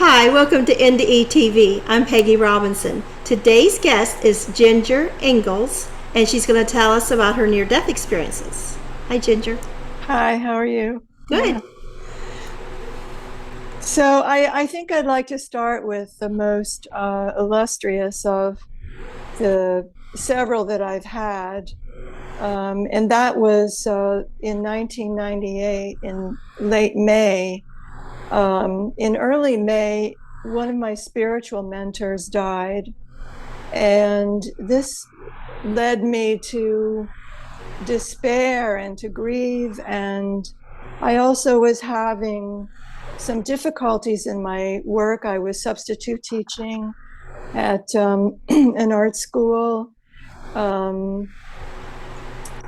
Hi, welcome to NDE TV. I'm Peggy Robinson. Today's guest is Ginger Ingalls, and she's going to tell us about her near-death experiences. Hi, Ginger. Hi, how are you? Good. Yeah. So I think I'd like to start with the most illustrious of the several that I've had. And that was in 1998 in late May. In early May, one of my spiritual mentors died. And this led me to despair and to grieve. And I also was having some difficulties in my work. I was substitute teaching at an art school.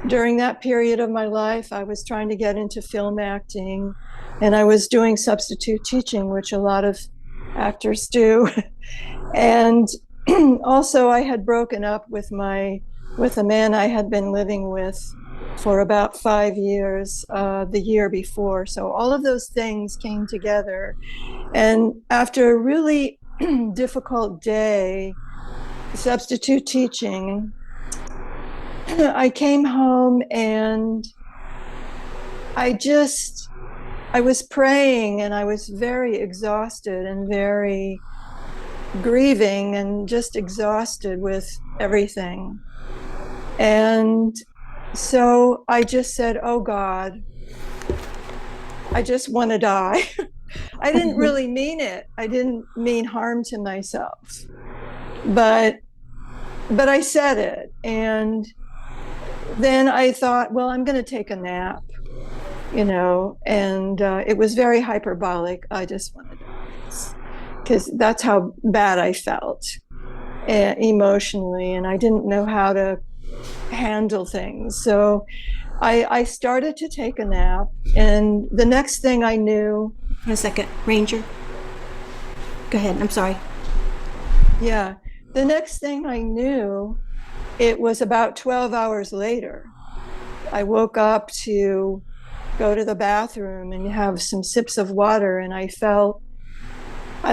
During that period of my life, I was trying to get into film acting, and I was doing substitute teaching, which a lot of actors do. And also, I had broken up with a man I had been living with for about 5 years the year before. So all of those things came together. And after a really difficult day, substitute teaching, I came home and I was praying, and I was very exhausted and very grieving and just exhausted with everything. And so I just said, "Oh God, I just want to die." I didn't really mean it. I didn't mean harm to myself, but I said it. And then I thought, well, I'm going to take a nap, and it was very hyperbolic. I just want to die because that's how bad I felt emotionally, and I didn't know how to handle things. So I started to take a nap, and the next thing I knew. One second, Ranger. Go ahead. I'm sorry. Yeah. The next thing I knew, it was about 12 hours later. I woke up to go to the bathroom and have some sips of water, and I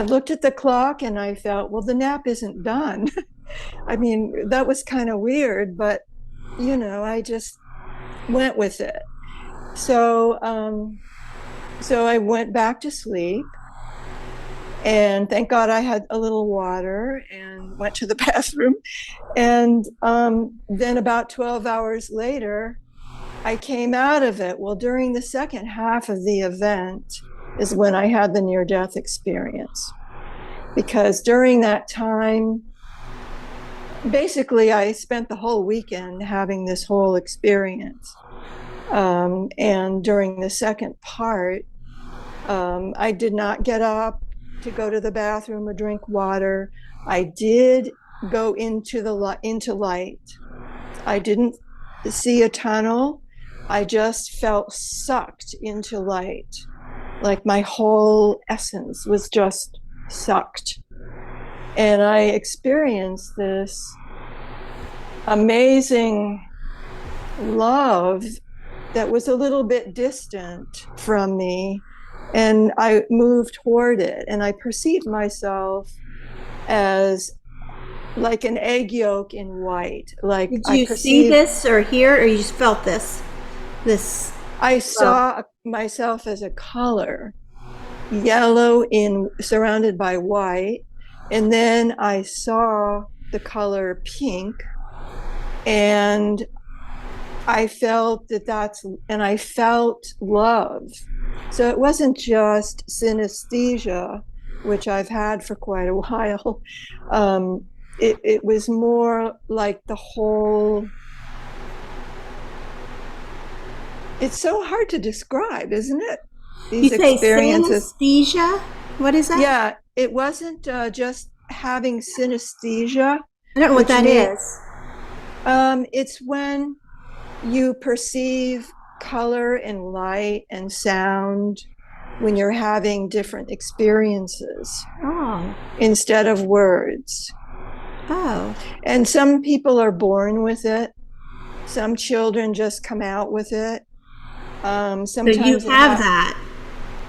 looked at the clock and I felt, well, the nap isn't done. I mean, that was kind of weird, but I just went with it. So I went back to sleep, and thank God I had a little water and went to the bathroom. And then about 12 hours later, I came out of it. Well, during the second half of the event is when I had the near-death experience. Because during that time, basically, I spent the whole weekend having this whole experience. And during the second part, I did not get up to go to the bathroom or drink water. I did go into light. I didn't see a tunnel. I just felt sucked into light. Like my whole essence was just sucked. And I experienced this amazing love that was a little bit distant from me. And I moved toward it, and I perceived myself as like an egg yolk in white. Like, Did you see this or hear, or you just felt this? I saw myself as a color, yellow surrounded by white. And then I saw the color pink, and I felt and I felt love. So it wasn't just synesthesia, which I've had for quite a while. It was more like the whole. It's so hard to describe, isn't it? You These say experiences. synesthesia? What is that? Yeah, it wasn't just having synesthesia, I don't know what which that means is. it's when you perceive color and light and sound when you're having different experiences Oh. instead of words. Oh. And some people are born with it. Some children just come out with it. So you have that.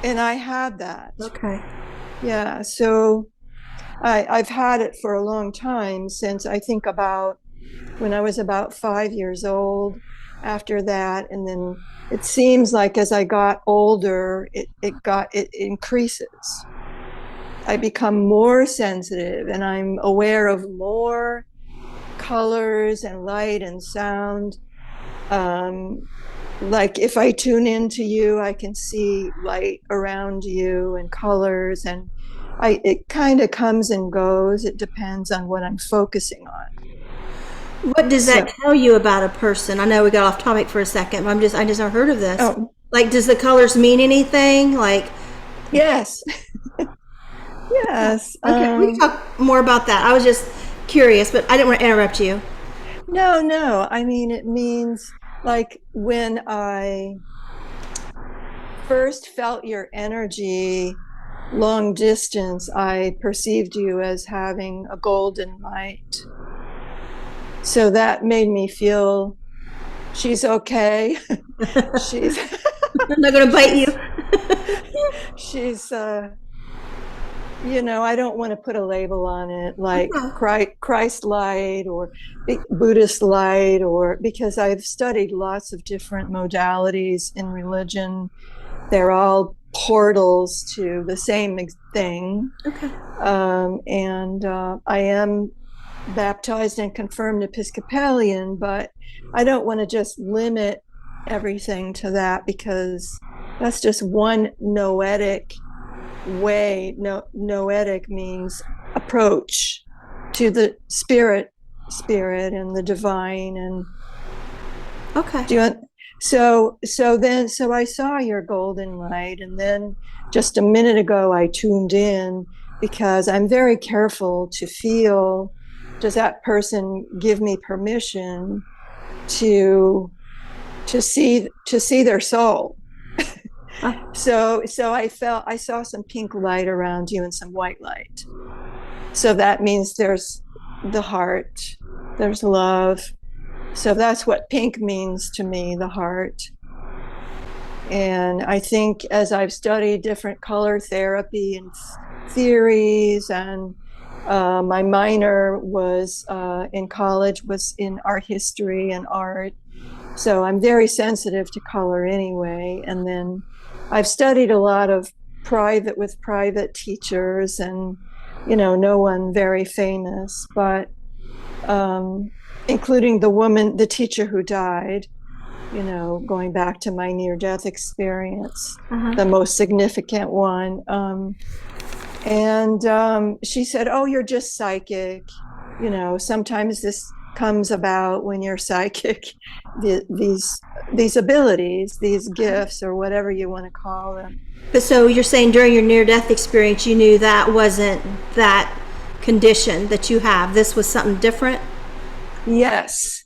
And I had that. Okay. Yeah. So I've had it for a long time, since I think about when I was about 5 years old. After that, and then it seems like as I got older, it increases. I become more sensitive, and I'm aware of more colors and light and sound. Um, like if I tune into you, I can see light around you and colors, and it kind of comes and goes. It depends on what I'm focusing on. What does that So, tell you about a person? I know we got off topic for a second, but I just never heard of this. oh, Like, does the colors mean anything? Like, yes, yes. okay, we can talk more about that. I was just curious, but I didn't want to interrupt you. No, no. I mean, it means like when I first felt your energy long distance, I perceived you as having a golden light. So that made me feel she's okay. she's I'm not going to bite you. she's she's I don't want to put a label on it like Christ light or Buddhist light, or because I've studied lots of different modalities in religion. They're all portals to the same thing. Okay. And I am baptized and confirmed Episcopalian, but I don't want to just limit everything to that, because that's just one noetic way. Noetic means approach to the spirit and the divine. And Okay. do you so I saw your golden light, and then just a minute ago I tuned in, because I'm very careful to feel, does that person give me permission to see their soul? So I saw some pink light around you and some white light. So that means there's the heart, there's love. So that's what pink means to me, the heart. And I think as I've studied different color therapy and theories, and my minor was in college was in art history and art. So I'm very sensitive to color anyway. And then I've studied a lot of private teachers, and, no one very famous, but including the teacher who died, going back to my near-death experience, the most significant one. And she said, "Oh, you're just psychic. Sometimes this comes about when you're psychic, these abilities, these gifts, or whatever you want to call them." But so you're saying during your near-death experience, you knew that wasn't that condition that you have. This was something different? Yes,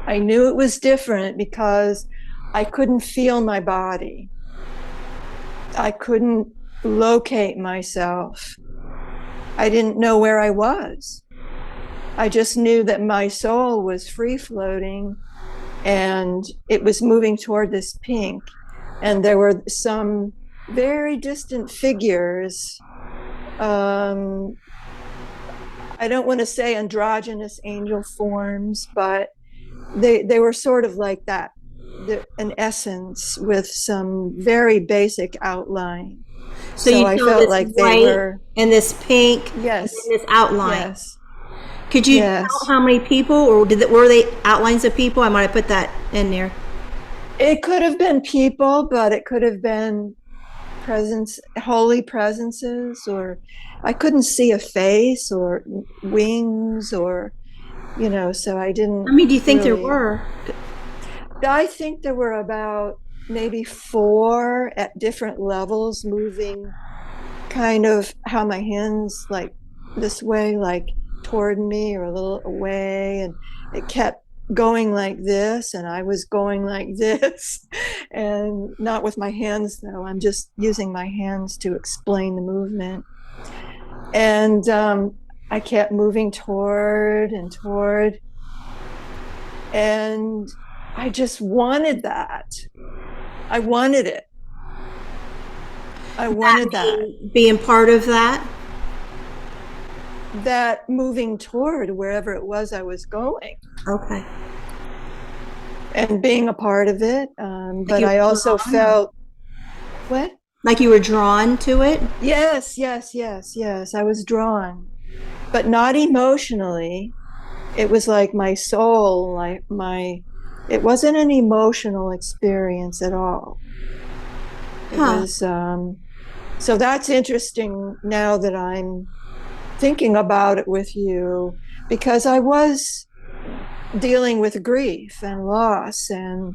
I knew it was different because I couldn't feel my body. I couldn't locate myself. I didn't know where I was. I just knew that my soul was free floating, and it was moving toward this pink. And there were some very distant figures. I don't want to say androgynous angel forms, but they were sort of like that, an essence with some very basic outline. So you I saw felt this like they white were, and this pink and yes, then this outline. yes, Could you tell yes. how many people, or were they outlines of people? I might have put that in there. It could have been people, but it could have been holy presences, or I couldn't see a face or wings, or, so I How didn't many do you think there really. were? I think there were about maybe 4 at different levels, moving kind of how my hands, like this way, like toward me or a little away. And it kept going like this, and I was going like this, and not with my hands, though. I'm just using my hands to explain the movement. And I kept moving toward and toward. And I just wanted that. I wanted it. I wanted that. Being part of that. That moving toward wherever it was I was going. Okay. And being a part of it. But I also felt, what? Like you were drawn to it? Yes. I was drawn, but not emotionally. It was like my soul, it wasn't an emotional experience at all. It was, so that's interesting now that I'm thinking about it with you, because I was dealing with grief and loss, and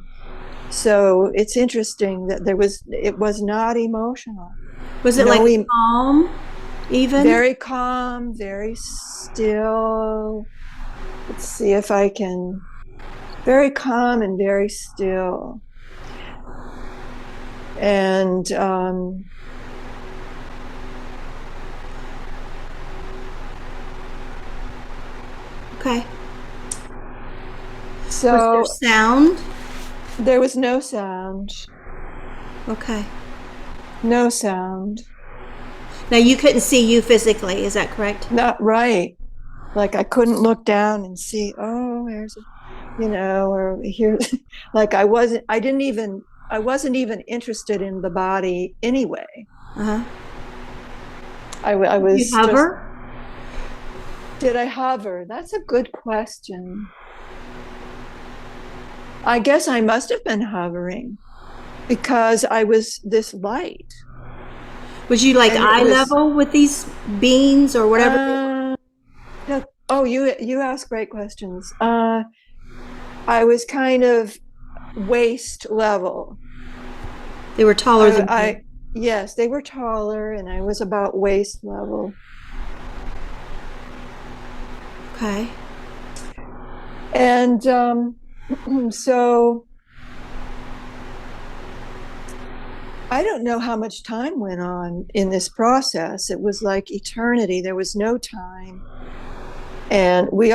so it's interesting that it was not emotional. Was it like calm, even? Very calm, very still. Let's see if I can. Very calm and very still. And okay. So was there sound? There was no sound. Okay. No sound. Now you couldn't see you physically, is that correct? Not right. Like I couldn't look down and see, oh, there's or here, like I wasn't even interested in the body anyway. I was. Did you hover? Did I hover? That's a good question. I guess I must have been hovering because I was this light. Was you like eye level with these beings or whatever? Oh, you ask great questions. I was kind of waist level. They were taller than you? Yes, they were taller, and I was about waist level. Okay. And so I don't know how much time went on in this process. It was like eternity. There was no time. And we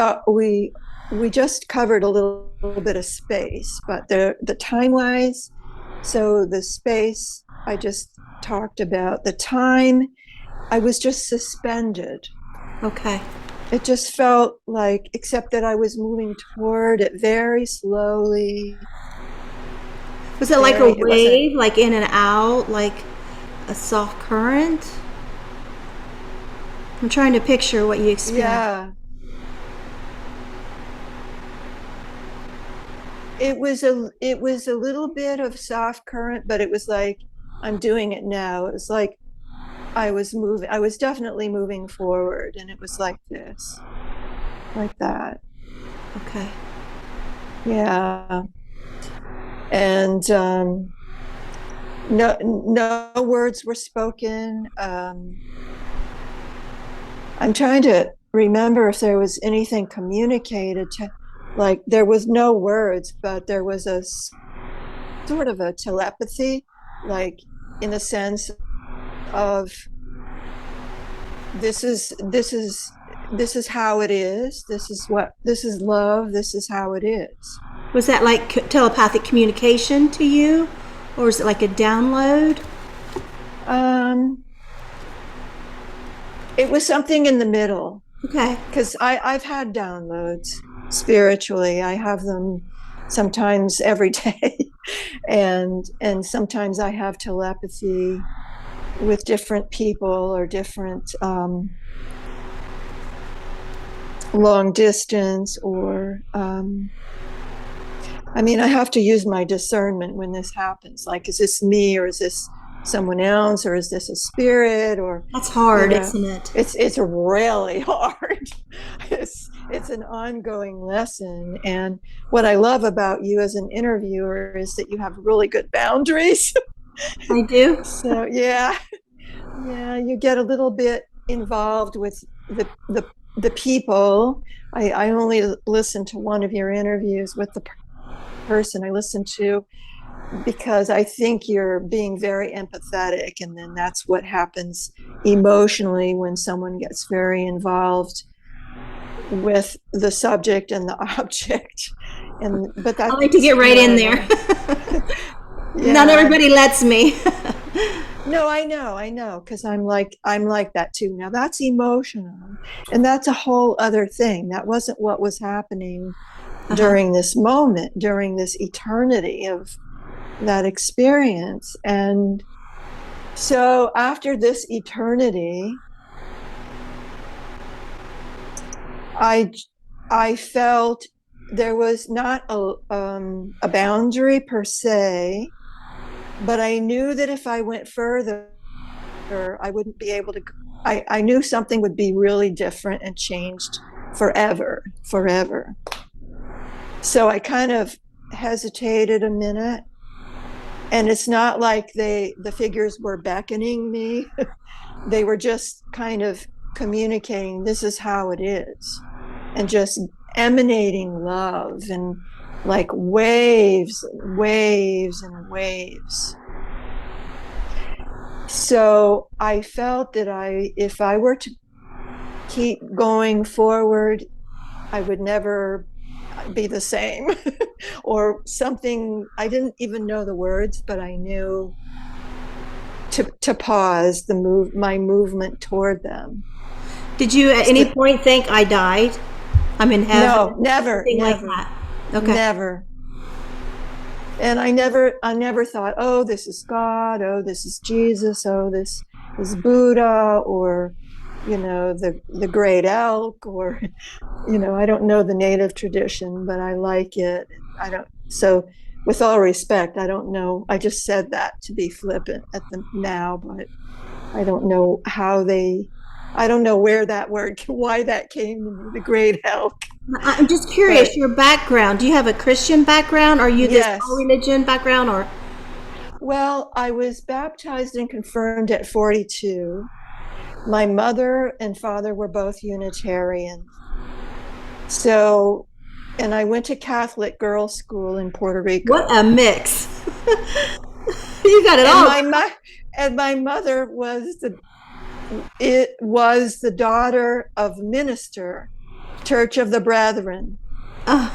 just covered a little bit of space, but the time-wise, so the space I just talked about, the time, I was just suspended. Okay. It just felt like, except that I was moving toward it very slowly. Was it like a wave, like in and out, like a soft current? I'm trying to picture what you experienced. Yeah. It was a little bit of soft current, but it was like, I'm doing it now. It was like I was definitely moving forward, and it was like this, like that. Okay. Yeah. And no words were spoken. I'm trying to remember if there was anything communicated to, like, there was no words, but there was a sort of a telepathy, like in the sense of this is how it is. This is love. This is how it is. Was that like telepathic communication to you, or is it like a download? It was something in the middle. Okay. Because I've had downloads spiritually. I have them sometimes every day, and sometimes I have telepathy with different people or different long distance, or I mean, I have to use my discernment when this happens. Like, is this me, or is this someone else, or is this a spirit? Or that's hard, isn't it? It's really hard. It's an ongoing lesson. And what I love about you as an interviewer is that you have really good boundaries. I do. So yeah, you get a little bit involved with the people. I only listened to one of your interviews with the person I listened to, because I think you're being very empathetic, and then that's what happens emotionally when someone gets very involved with the subject and the object. But that's, I like to get right in there. Yeah. Not everybody lets me. No, I know, because I'm like that too. Now that's emotional, and that's a whole other thing. That wasn't what was happening Uh-huh. during this moment, during this eternity of that experience. And so after this eternity, I I felt there was not a boundary per se, but I knew that if I went further, I wouldn't be able to. I knew something would be really different and changed forever, forever. So I kind of hesitated a minute, and it's not like the figures were beckoning me. They were just kind of communicating, this is how it is, and just emanating love and like waves, waves and waves. So I felt that if I were to keep going forward, I would never be the same or something. I didn't even know the words, but I knew to pause my movement toward them. Did you at any So, point think I died? I'm in no, heaven? never, Anything like never, that? Okay. never. And I never thought, oh, this is God, oh, this is Jesus, oh, this is Buddha, or the great elk, or I don't know the native tradition, but I like it. I don't. So, with all respect, I don't know. I just said that to be flippant at the now, but I don't know how they. I don't know where that word, why that came to me, the great elk. I'm just But curious, your background. Do you have a Christian background? Are you this all yes, religion background or? well, I was baptized and confirmed at 42. My mother and father were both Unitarian. So, and I went to Catholic girls' school in Puerto What Rico. a mix. You got it And all. my mother was the daughter of minister, Church of the Brethren. Oh,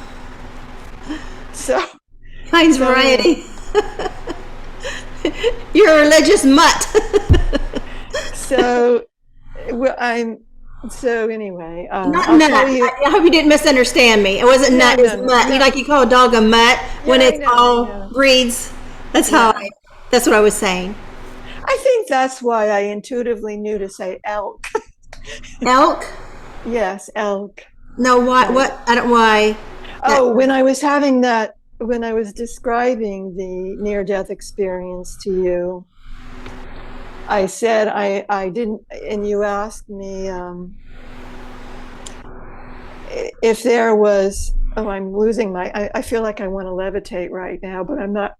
So finds so anyway, variety. You're a religious mutt. so I'm so anyway, Not I'll nut. tell you. I hope you didn't misunderstand me. It wasn't No, nut, it was no, no, mutt. You no. like you call a dog a mutt Yeah, when I it's know, I all know. breeds. That's how Yeah. that's what I was saying. I think that's why I intuitively knew to say elk. Elk? Yes, elk. No, why, Like, what, I don't, why that, oh, when I was describing the near-death experience to you, I said I didn't, and you asked me if there was. Oh, I'm losing I feel like I want to levitate right now, but I'm not.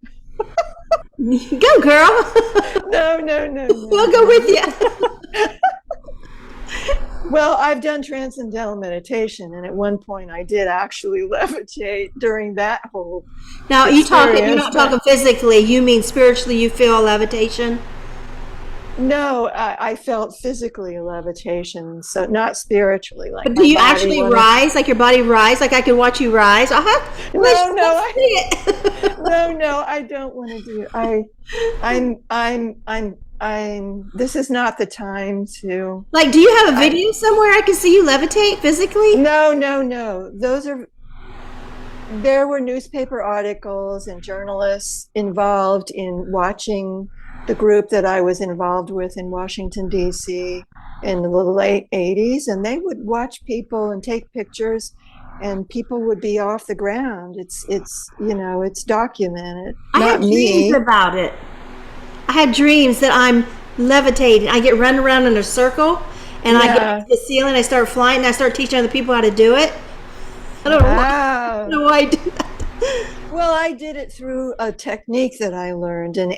go girl. No, no, no, no, We'll go with no. you. Well, I've done transcendental meditation, and at one point I did actually levitate during that whole Now you're experience. not But talking physically, you mean spiritually you feel levitation? no, I felt physically a levitation, so not spiritually, like But do my you body actually wanted. rise, like your body rise? Like I could watch you rise? No, no, Let's see it. no, no, I don't want to do. I'm. This is not the time to. Like, do you have a I video somewhere I can see you levitate physically? No, no, no. There were newspaper articles and journalists involved in watching the group that I was involved with in Washington, D.C. in the late 80s, and they would watch people and take pictures, and people would be off the ground. It's documented, I not had dreams me. about it. I had dreams that I'm levitating. I get run around in a circle and I get Yeah. to the ceiling. I start flying and I start teaching other people how to do it. I don't know why. I don't Wow. know why I do that. Well, I did it through a technique that I learned in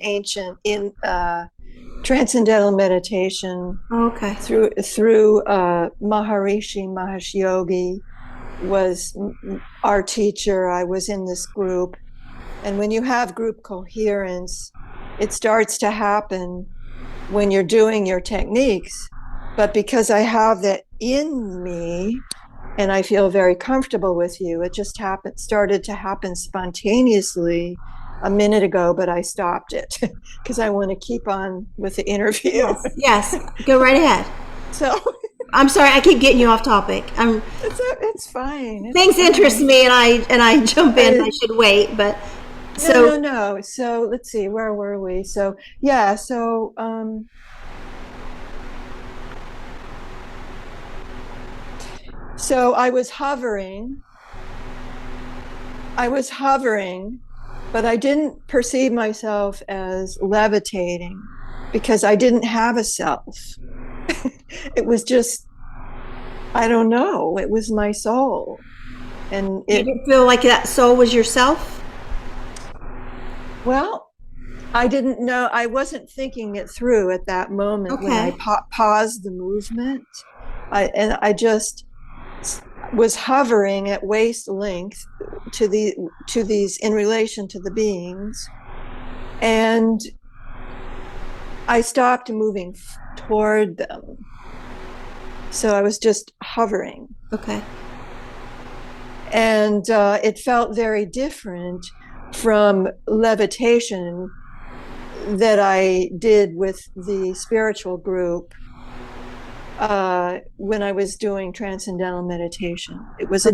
transcendental meditation Okay. through Maharishi Mahesh Yogi was our teacher. I was in this group, and when you have group coherence, it starts to happen when you're doing your techniques. But because I have that in me, and I feel very comfortable with you, it just started to happen spontaneously a minute ago, but I stopped it because I want to keep on with the interview. Yes, yes. Go right ahead. So I'm sorry, I keep getting you off topic. it's fine. Things interest me, and I jump in. I should wait, but No. So let's see, where were we? So yeah, so I was hovering, but I didn't perceive myself as levitating because I didn't have a self. It was just, I don't know, it was my soul. And you didn't feel like that soul was yourself? well, I didn't know, I wasn't thinking it through at that moment when I paused the movement. I just was hovering at waist length to these in relation to the beings, and I stopped moving toward them. So I was just hovering. Okay. And it felt very different from levitation that I did with the spiritual group when I was doing transcendental meditation. It was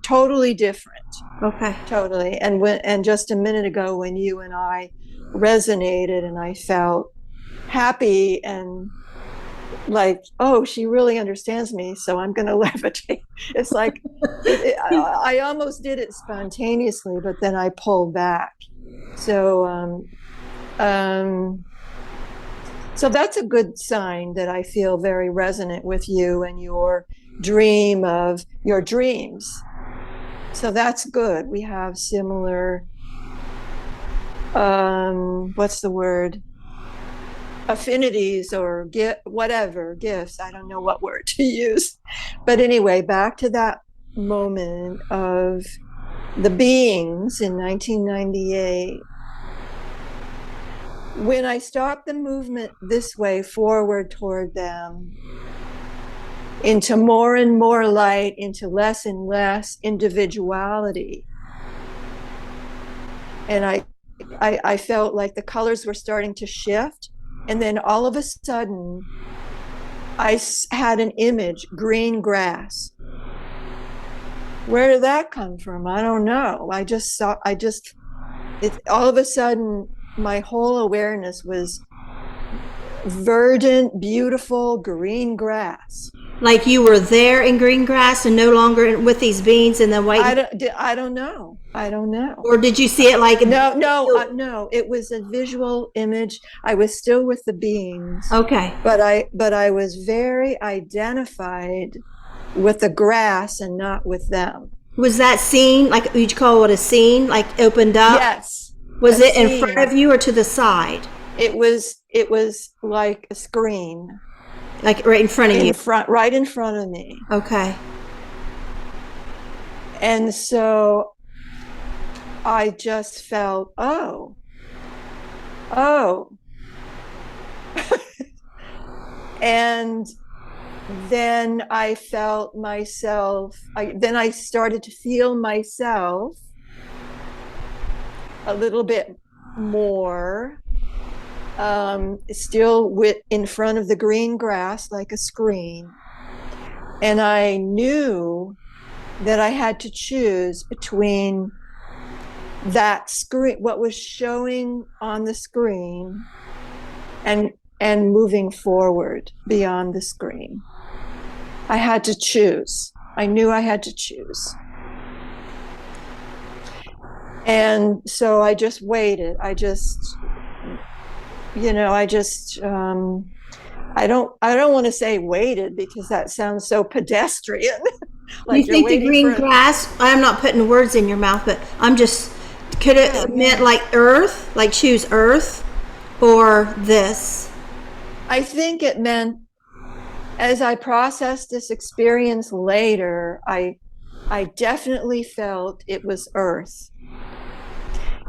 totally different. Okay. Totally. And just a minute ago when you and I resonated and I felt happy and like, oh, she really understands me, so I'm going to levitate. It's like, I almost did it spontaneously, but then I pulled back. So, so that's a good sign that I feel very resonant with you and your dream of your dreams. So that's good. We have similar, what's the word? Affinities or gifts. I don't know what word to use. But anyway, back to that moment of the beings in 1998. When I stopped the movement this way forward toward them, into more and more light, into less and less individuality. And I felt like the colors were starting to shift. And then all of a sudden, I had an image, green grass. Where did that come from? I don't know. All of a sudden, my whole awareness was verdant, beautiful green grass. Like you were there in green grass and no longer with these beings in the white. I don't know. Or did you see it like no? It was a visual image. I was still with the beings. Okay. But I was very identified with the grass and not with them. Was that scene, like you'd call it a scene, like opened up? Yes. Was it in front of you or to the side? It was like a screen. Like right in front of you? Right in front of me. Okay. And so I just felt, oh. And then I felt myself, then I started to feel myself a little bit more, still in front of the green grass like a screen. And I knew that I had to choose between that screen, what was showing on the screen, and moving forward beyond the screen. I had to choose. I knew I had to choose. And so I just waited. I don't want to say waited because that sounds so pedestrian. Like you think the green grass, I'm not putting words in your mouth, but I'm just, could it meant like earth, like choose earth or this? I think it meant, as I processed this experience later, I definitely felt it was earth.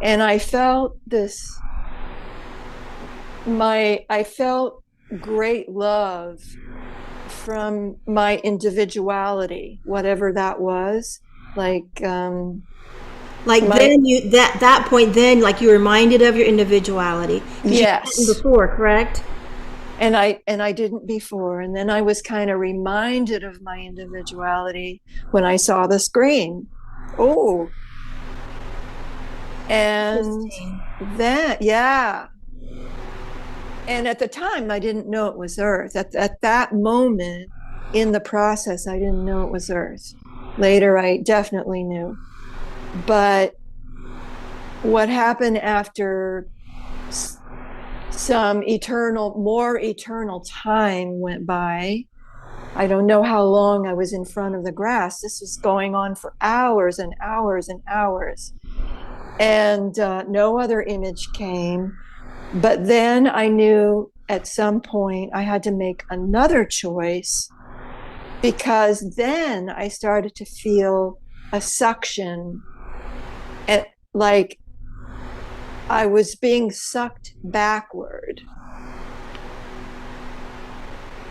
And I felt I felt great love from my individuality, whatever that was. Like, Like My then that point then like you were reminded of your individuality because you didn't yes. before, correct? And I didn't before, and then I was kind of reminded of my individuality when I saw the screen. Oh, and Interesting. then yeah. And at the time I didn't know it was Earth. At that moment in the process, I didn't know it was Earth. Later I definitely knew. But what happened after some more eternal time went by. I don't know how long I was in front of the grass. This was going on for hours and hours and hours. And no other image came. But then I knew at some point I had to make another choice, because then I started to feel a suction, and like I was being sucked backward,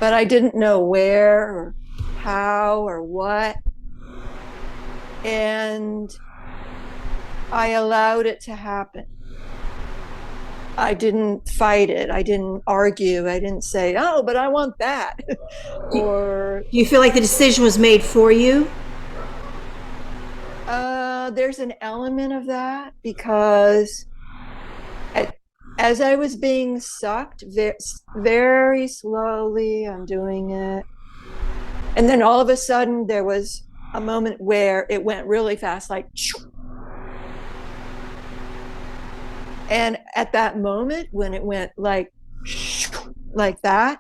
but I didn't know where or how or what. And I allowed it to happen. I didn't fight it. I didn't argue. I didn't say, oh, but I want that. Or Do you feel like the decision was made for you? there's an element of that, because as I was being sucked very slowly, I'm doing it. And then all of a sudden there was a moment where it went really fast, like, and at that moment when it went like that,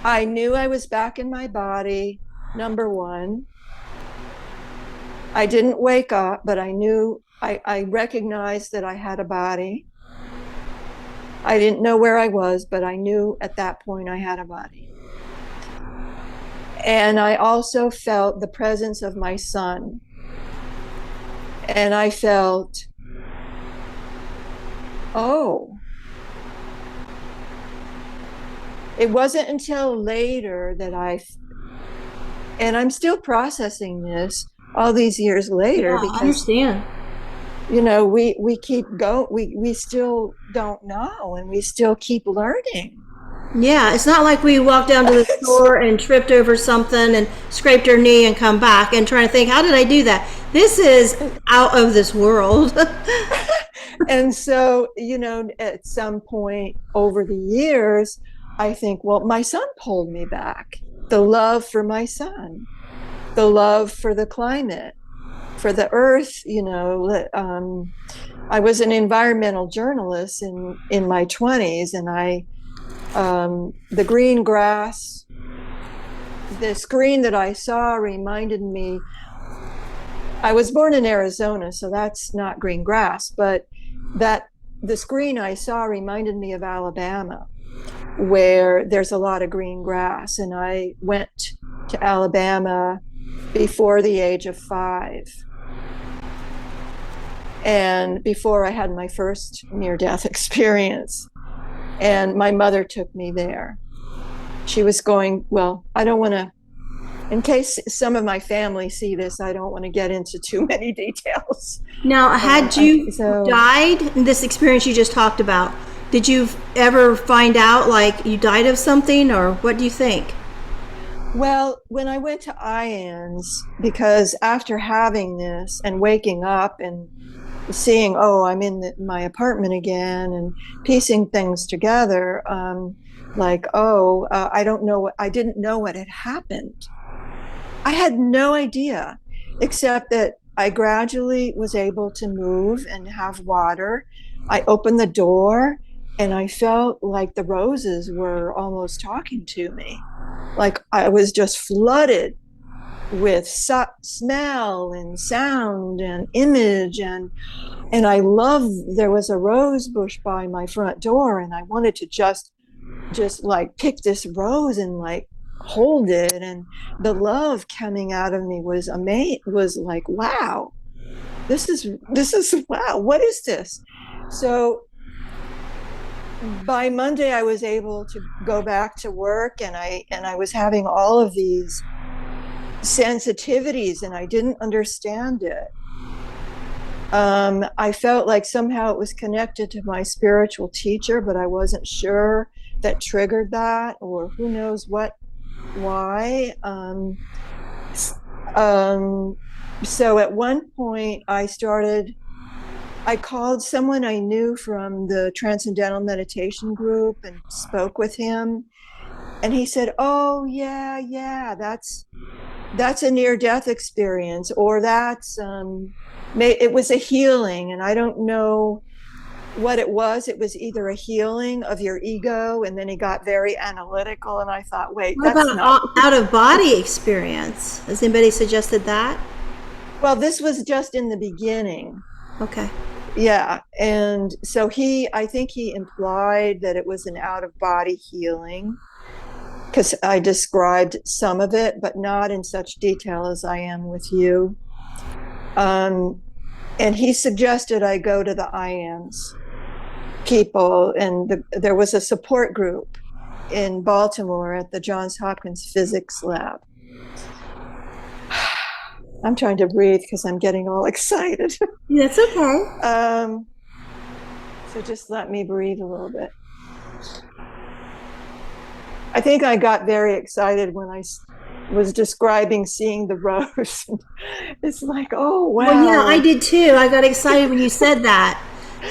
I knew I was back in my body. Number one, I didn't wake up, but I knew, I recognized that I had a body. I didn't know where I was, but I knew at that point I had a body. And I also felt the presence of my son. And I felt, oh, it wasn't until later that and I'm still processing this all these years later, Yeah, I because understand. we keep going, we still don't know, and we still keep learning. Yeah, it's not like we walked down to the store and tripped over something and scraped our knee and come back and trying to think, how did I do that? This is out of this world. And so, at some point over the years, I think, well, my son pulled me back. The love for my son, the love for the climate, for the earth. I was an environmental journalist in my 20s, and the green grass, the screen that I saw reminded me. I was born in Arizona, so that's not green grass, but the screen I saw reminded me of Alabama, where there's a lot of green grass. And I went to Alabama before the age of 5. And before I had my first near-death experience. And my mother took me there. She was going, well, I don't want to, in case some of my family see this, I don't want to get into too many details. Now, had you So died in this experience you just talked about, did you ever find out like you died of something, or what do you think? Well, when I went to IANS, because after having this and waking up and seeing, oh, I'm in my apartment again, and piecing things together, like, oh, I didn't know what had happened. I had no idea, except that I gradually was able to move and have water. I opened the door and I felt like the roses were almost talking to me. Like I was just flooded with smell and sound and image, and I love, there was a rose bush by my front door, and I wanted to just like pick this rose and like hold it, and the love coming out of me was amazing, was like, wow, this is wow, what is this? So by Monday I was able to go back to work, and I was having all of these sensitivities, and I didn't understand it. I felt like somehow it was connected to my spiritual teacher, but I wasn't sure that triggered that, or who knows why. So at one point I called someone I knew from the Transcendental Meditation group and spoke with him. And he said, "Oh, yeah, that's a near-death experience, or it was a healing." And I don't know what it was. It was either a healing of your ego, and then he got very analytical. And I thought, wait, What that's not. about out of body experience? Has anybody suggested that? Well, this was just in the beginning. Okay. Yeah. And so I think he implied that it was an out-of-body healing, because I described some of it, but not in such detail as I am with you. And he suggested I go to the IANS people, and there was a support group in Baltimore at the Johns Hopkins Physics Lab. I'm trying to breathe because I'm getting all excited. That's okay. So just let me breathe a little bit. I think I got very excited when I was describing seeing the rose. It's like, oh, wow. Well, yeah, I did too. I got excited when you said that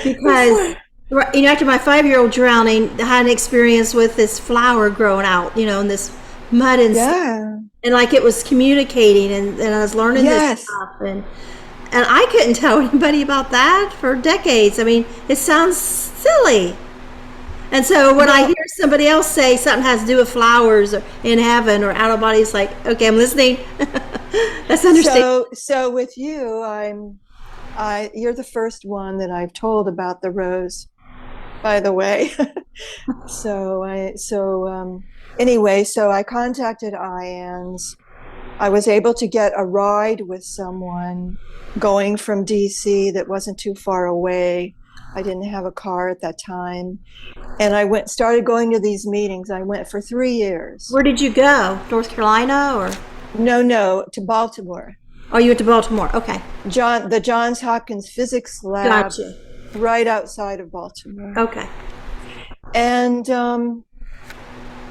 because, after my 5-year-old drowning, I had an experience with this flower growing out, in this mud and stuff. And like it was communicating, and I was learning this stuff. And I couldn't tell anybody about that for decades. I mean, it sounds silly. And so when I hear somebody else say something has to do with flowers or in heaven or out of body, it's like, okay, I'm listening. That's understandable. So with you, you're the first one that I've told about the rose, by the way. Anyway, so I contacted IANS. I was able to get a ride with someone going from DC that wasn't too far away. I didn't have a car at that time. And I started going to these meetings. I went for 3 years. Where did you go? North Carolina or? No, to Baltimore. Oh, you went to Baltimore. Okay. The Johns Hopkins Physics Lab. Gotcha. Right outside of Baltimore. Okay. And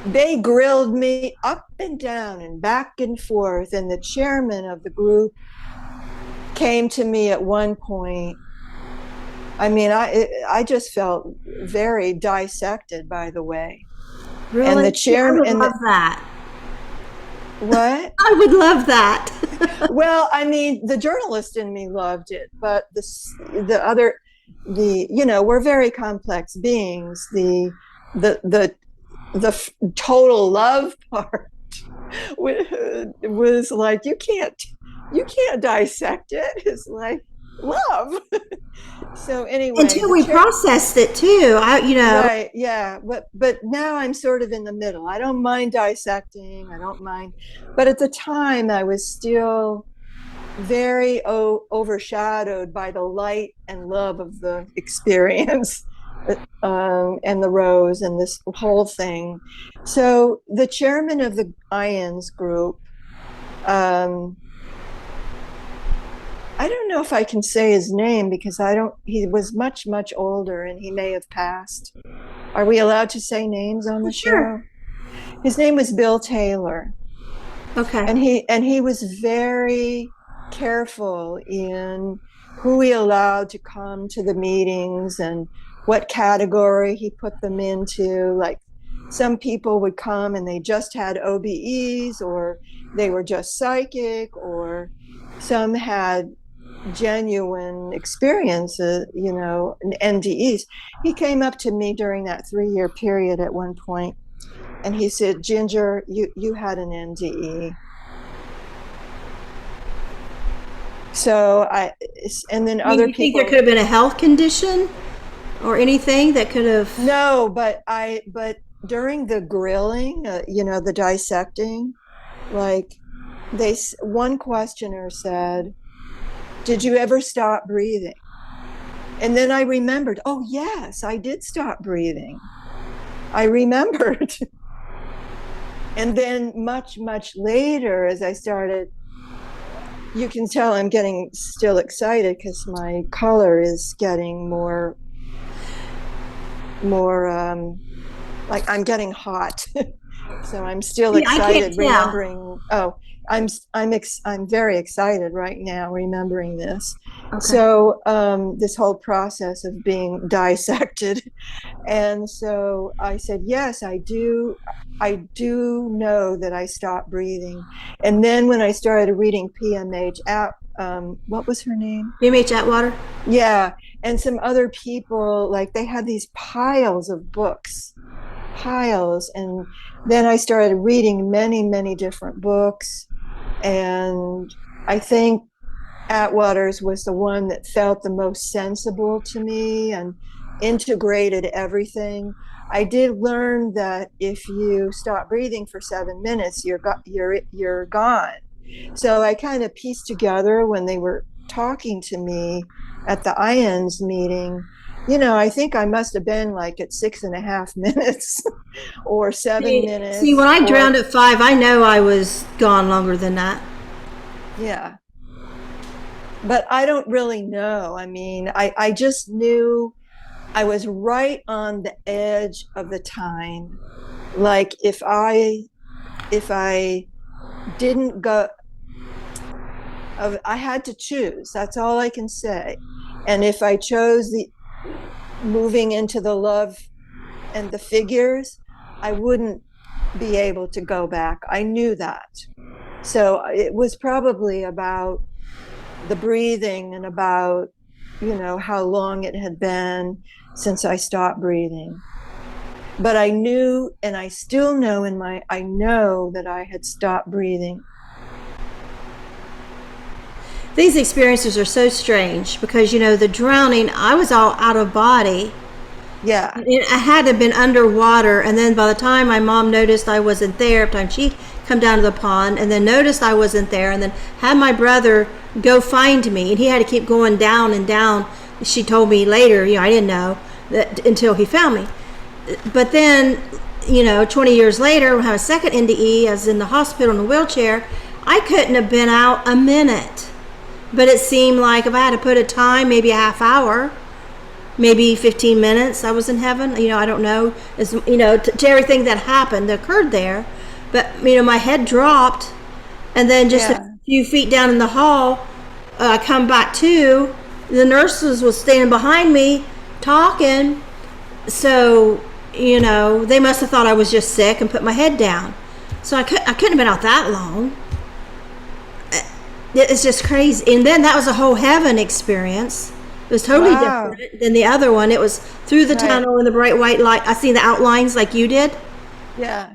they grilled me up and down and back and forth. And the chairman of the group came to me at one point. I mean, I just felt very dissected, by the way. Really? And the chairman. I would love that. What? I would love that. Well, I mean, the journalist in me loved it, but we're very complex beings. The total love part was like, you can't dissect it. It's like love. So anyway, until we processed it too, right, yeah, but now I'm sort of in the middle. I don't mind dissecting, I don't mind, but at the time I was still very overshadowed by the light and love of the experience, and the rose and this whole thing. So the chairman of the IANS group, I don't know if I can say his name because he was much, much older and he may have passed. Are we allowed to say names on the show? His name was Bill Taylor. Okay. And he was very careful in who he allowed to come to the meetings and what category he put them into. Like some people would come and they just had OBEs, or they were just psychic, or some had genuine experiences, NDEs. He came up to me during that 3-year period at one point and he said, "Ginger, you had an NDE." So and then other people. Think there could have been a health condition or anything that could have? No, but during the grilling, the dissecting, like one questioner said, "Did you ever stop breathing?" And then I remembered, oh yes, I did stop breathing. I remembered. And then much, much later, as I started you can tell I'm getting still excited because my color is getting more like I'm getting hot. So I'm still excited remembering. Oh, I'm very excited right now remembering this. Okay. So this whole process of being dissected, and so I said, yes, I do know that I stopped breathing. And then when I started reading PMH out, what was her name? PMH Atwater. Yeah, and some other people, like they had these piles of books, and then I started reading many different books, and I think Atwater's was the one that felt the most sensible to me and integrated everything. I did learn that if you stop breathing for 7 minutes, you're gone. So I kind of pieced together when they were talking to me at the IANS meeting. I think I must have been like at 6.5 minutes or 7 minutes. See, when I drowned at 5, I know I was gone longer than that. Yeah. But I don't really know. I mean, I just knew I was right on the edge of the time. Like if I didn't go, I had to choose. That's all I can say. And if I chose the moving into the love and the figures, I wouldn't be able to go back. I knew that. So it was probably about the breathing and about, how long it had been since I stopped breathing. But I knew, and I still know I know that I had stopped breathing. These experiences are so strange because, the drowning, I was all out of body. Yeah. I had to have been underwater, and then by the time my mom noticed I wasn't there, by the time she come down to the pond and then noticed I wasn't there, and then had my brother go find me, and he had to keep going down and down. She told me later, I didn't know that until he found me. But then, 20 years later, when I had a second NDE, I was in the hospital in a wheelchair. I couldn't have been out a minute. But it seemed like if I had to put a time, maybe a half hour, maybe 15 minutes, I was in heaven. I don't know. It's, to everything that happened, that occurred there. But, my head dropped. And then just a few feet down in the hall, I come back to. The nurses was standing behind me talking. So, they must have thought I was just sick and put my head down. So I couldn't have been out that long. It's just crazy. And then that was a whole heaven experience. It was totally different than the other one. It was through the tunnel in the bright white light. I seen the outlines like you did. Yeah.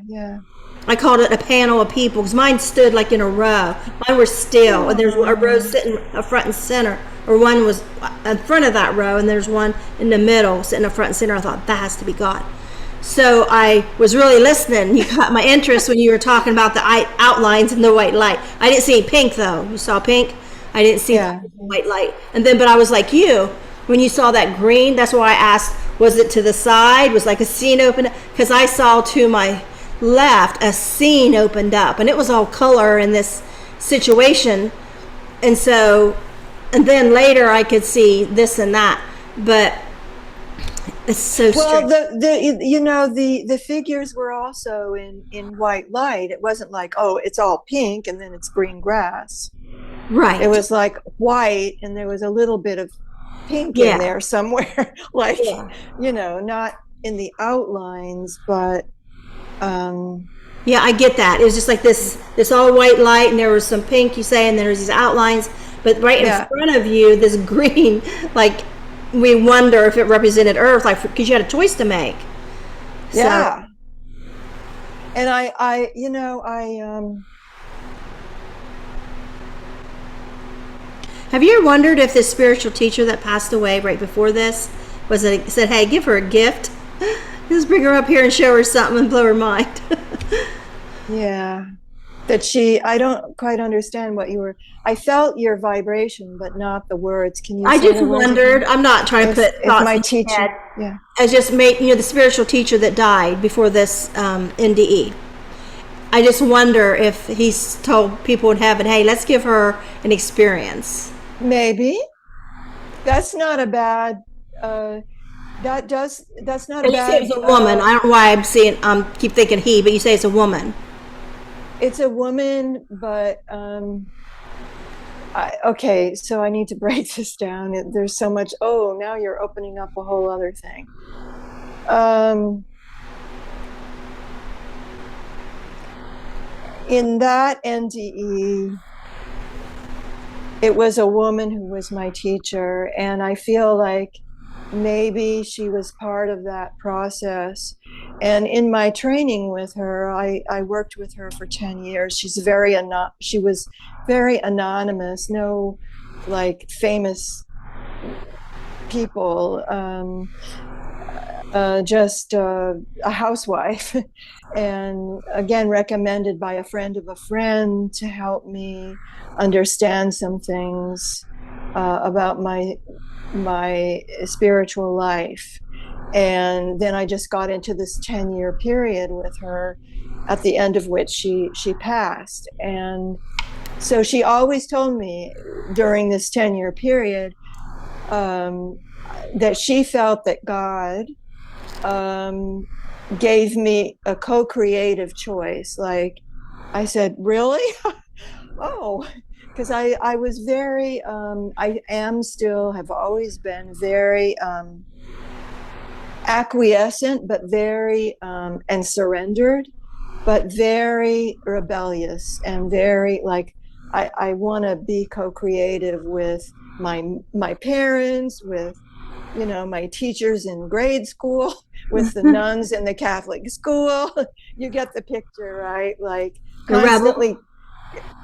I called it a panel of people because mine stood like in a row. Mine were still, and there's a row sitting front and center, or one was in front of that row, and there's one in the middle sitting in front and center. I thought that has to be God. So I was really listening. You caught my interest when you were talking about the outlines in the white light. I didn't see pink though. You saw pink? I didn't see the white light. And then, but I was like you, when you saw that green, that's why I asked, was it to the side? Was like a scene opened? Because I saw to my left, a scene opened up, and it was all color in this situation. And so, and then later I could see this and that, but it's so strange. Well, the figures were also in white light. It wasn't like, oh, it's all pink and then it's green grass. Right. It was like white and there was a little bit of pink in there somewhere. Like, not in the outlines, but yeah, I get that. It was just like this all white light, and there was some pink, you say, and there was these outlines, but right in front of you, this green, like we wonder if it represented Earth, like because you had a choice to make. Yeah. So. And have you ever wondered if this spiritual teacher that passed away right before this said, hey, give her a gift? Just bring her up here and show her something and blow her mind. Yeah. I don't quite understand what you were, I felt your vibration, but not the words. Can you? I just wondered, I'm not trying to put thoughts my in teacher, head. Yeah. I just made, the spiritual teacher that died before this NDE. I just wonder if he's told people in heaven, "Hey, let's give her an experience." Maybe that's not a bad. That's not a And you say it bad. was a woman. I don't know why I'm seeing. Keep thinking he, but you say it's a woman. It's a woman, but okay. So I need to break this down. There's so much. Oh, now you're opening up a whole other thing. In that NDE, it was a woman who was my teacher, and I feel like maybe she was part of that process. And in my training with her, I worked with her for 10 years. She was very anonymous, no like famous people, just a housewife. And again, recommended by a friend of a friend to help me understand some things about my spiritual life. And then I just got into this 10-year period with her, at the end of which she passed. And so she always told me during this 10-year period that she felt that God gave me a co-creative choice. Like, I said, really? Oh, because I was very, I am still, have always been very acquiescent, but very, and surrendered, but very rebellious and very like, I want to be co-creative with my parents, with my teachers in grade school, with the nuns in the Catholic school. You get the picture, right? Like The rebel. constantly,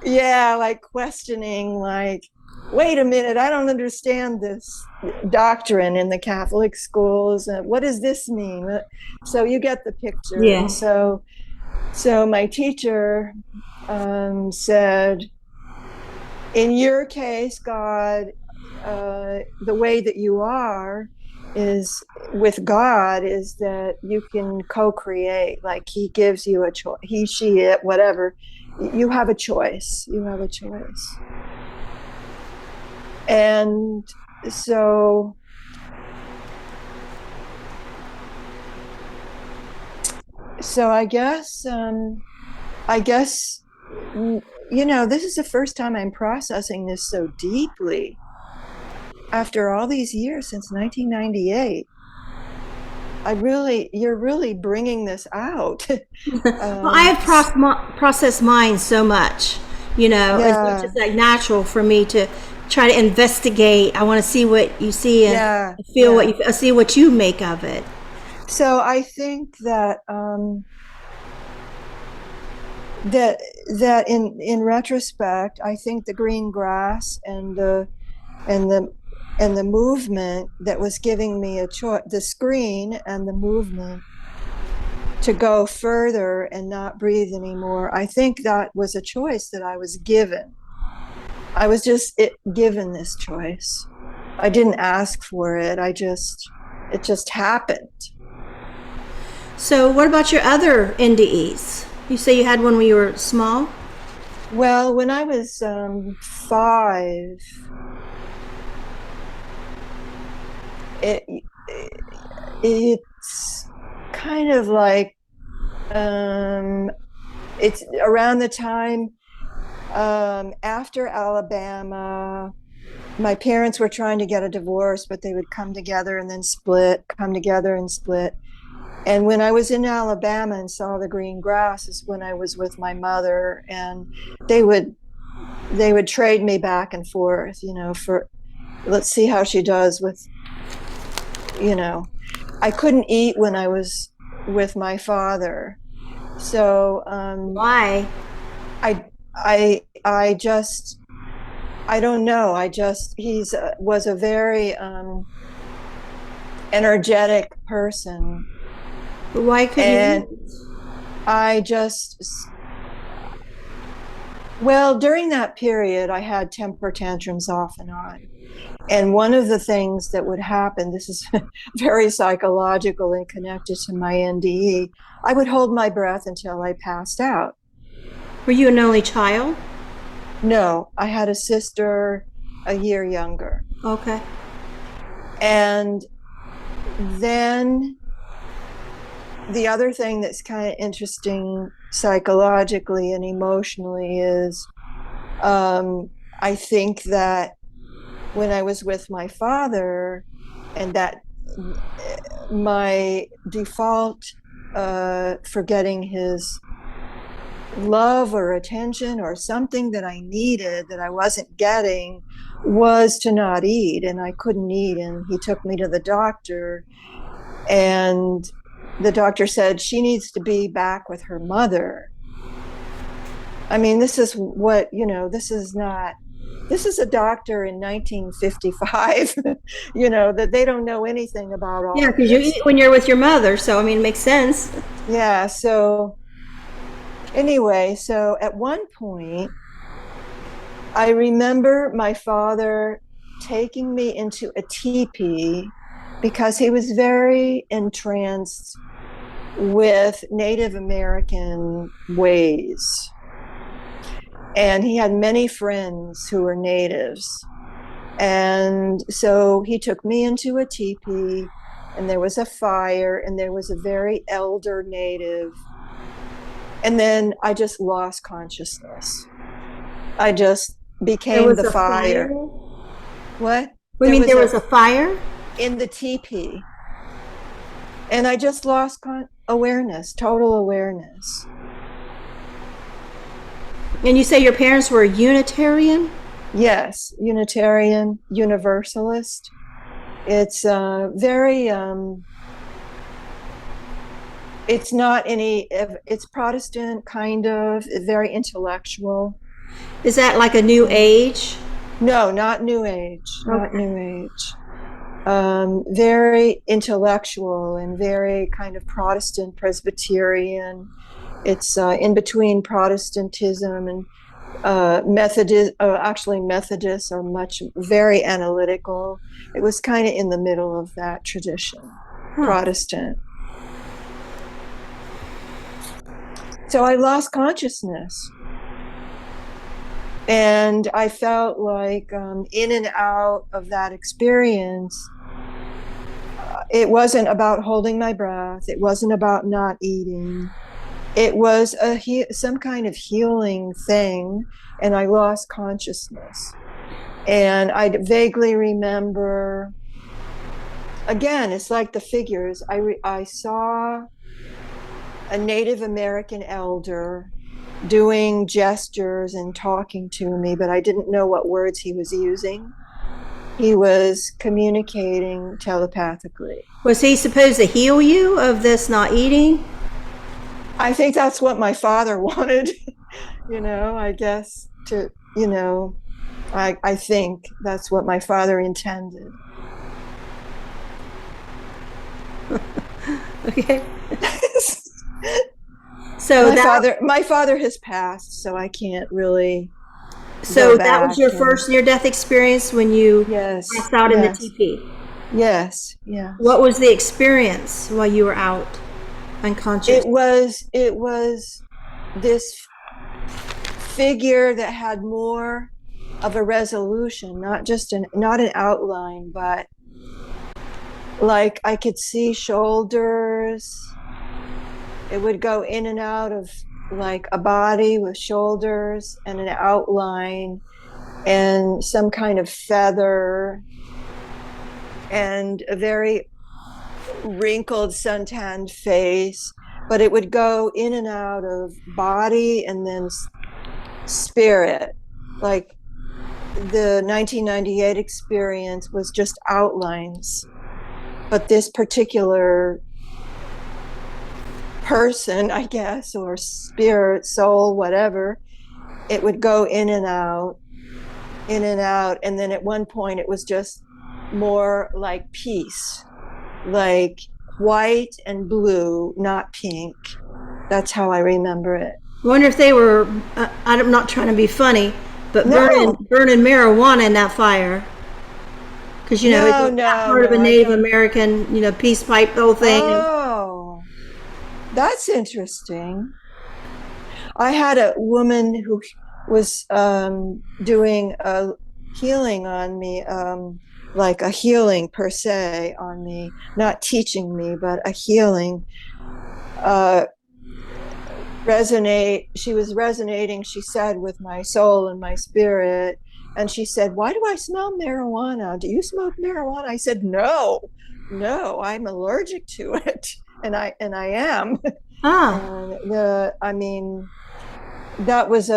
yeah, like questioning, like, wait a minute, I don't understand this doctrine in the Catholic schools. What does this mean? So you get the picture. Yeah. And so my teacher said, in your case, God, the way that you are is with God is that you can co-create. Like he gives you a choice, he, she, it, whatever. You have a choice. You have a choice. And so I guess this is the first time I'm processing this so deeply after all these years, since 1998. You're really bringing this out. Well, I have processed mine so much. It's Yeah, just like natural for me to try to investigate. I want to see what you see and yeah, feel what yeah. you see what you make of it. So I think that that in retrospect, I think the green grass and the and the movement that was giving me a choice, the screen and the movement to go further and not breathe anymore. I think that was a choice that I was given. I was just given this choice. I didn't ask for it. It just happened. So, what about your other NDEs? You say you had one when you were small. Well, when I was 5, it it's kind of like it's around the time after Alabama. My parents were trying to get a divorce, but they would come together and then split, come together and split. And when I was in Alabama and saw the green grass is when I was with my mother, and they would trade me back and forth, for let's see how she does with, I couldn't eat when I was with my father. So Why? I just, I don't know. He's was a very energetic person. Why couldn't And you? I just, well, during that period, I had temper tantrums off and on. And one of the things that would happen, this is very psychological and connected to my NDE, I would hold my breath until I passed out. Were you an only child? No, I had a sister a year younger. Okay. And then the other thing that's kind of interesting psychologically and emotionally is I think that when I was with my father, and that my default for getting his love or attention or something that I needed that I wasn't getting was to not eat, and I couldn't eat. And he took me to the doctor, and the doctor said she needs to be back with her mother. I mean, this is what, this is a doctor in 1955, that they don't know anything about all Yeah, of because you this. eat when you're with your mother, so I mean, it makes sense. Yeah. So anyway, so at one point, I remember my father taking me into a teepee because he was very entranced with Native American ways. And he had many friends who were natives. And so he took me into a teepee, and there was a fire, and there was a very elder native. And then I just lost consciousness. I just became the fire. What? What do you mean there was a fire? In the teepee. And I just lost awareness, total awareness. And you say your parents were Unitarian? Yes, Unitarian, Universalist. It's very, it's not any, it's Protestant, kind of, very intellectual. Is that like a New Age? No, not New Age, not New Age. Very intellectual and very kind of Protestant, Presbyterian. It's in between Protestantism and Methodist. Actually, Methodists are very analytical. It was kind of in the middle of that tradition, Protestant. So I lost consciousness. And I felt like in and out of that experience, it wasn't about holding my breath. It wasn't about not eating. It was some kind of healing thing, and I lost consciousness. And I vaguely remember, again, it's like the figures. I saw a Native American elder doing gestures and talking to me, but I didn't know what words he was using. He was communicating telepathically. Was he supposed to heal you of this not eating? I think that's what my father wanted, I guess I think that's what my father intended. Okay. So my father has passed, so I can't really. So that was your first near-death experience when you passed out in the teepee? Yes. What was the experience while you were out unconscious? It was this figure that had more of a resolution, not an outline, but like I could see shoulders. It would go in and out of like a body with shoulders and an outline and some kind of feather and a very wrinkled suntanned face, but it would go in and out of body and then spirit. Like the 1998 experience was just outlines, but this particular person, I guess, or spirit, soul, whatever, it would go in and out. And then at one point it was just more like peace, like white and blue, not pink. That's how I remember it. I wonder if they were, I'm not trying to be funny, but burning marijuana in that fire. Because, it's part of a Native American, peace pipe, the whole thing. Oh, that's interesting. I had a woman who was doing a healing on me, like a healing per se on me, not teaching me, but a healing. She was resonating, she said, with my soul and my spirit. And she said, "Why do I smell marijuana? Do you smoke marijuana?" I said, "No, I'm allergic to it." And I am. Ah. And I mean, that was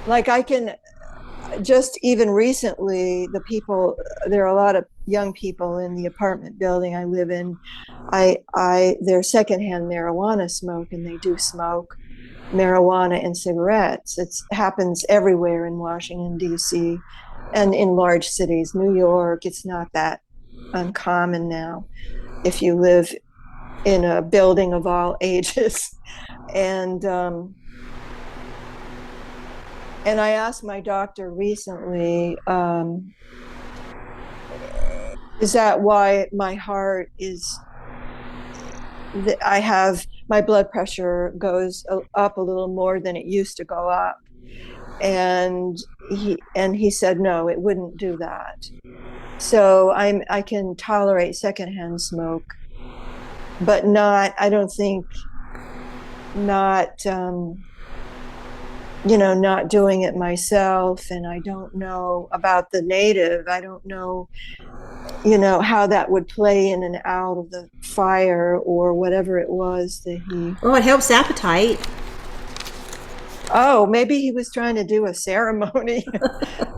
like, I can just, even recently, there are a lot of young people in the apartment building I live in. They're secondhand marijuana smoke, and they do smoke marijuana and cigarettes. It happens everywhere in Washington, D.C. and in large cities. New York, it's not that uncommon now if you live in a building of all ages. And I asked my doctor recently, is that why my heart is, I have, my blood pressure goes up a little more than it used to go up? And he said, no, it wouldn't do that. So I can tolerate secondhand smoke, but not, I don't think, not, not doing it myself. And I don't know about the native. I don't know, how that would play in and out of the fire or whatever it was that he. Oh, it helps appetite. Oh, maybe he was trying to do a ceremony,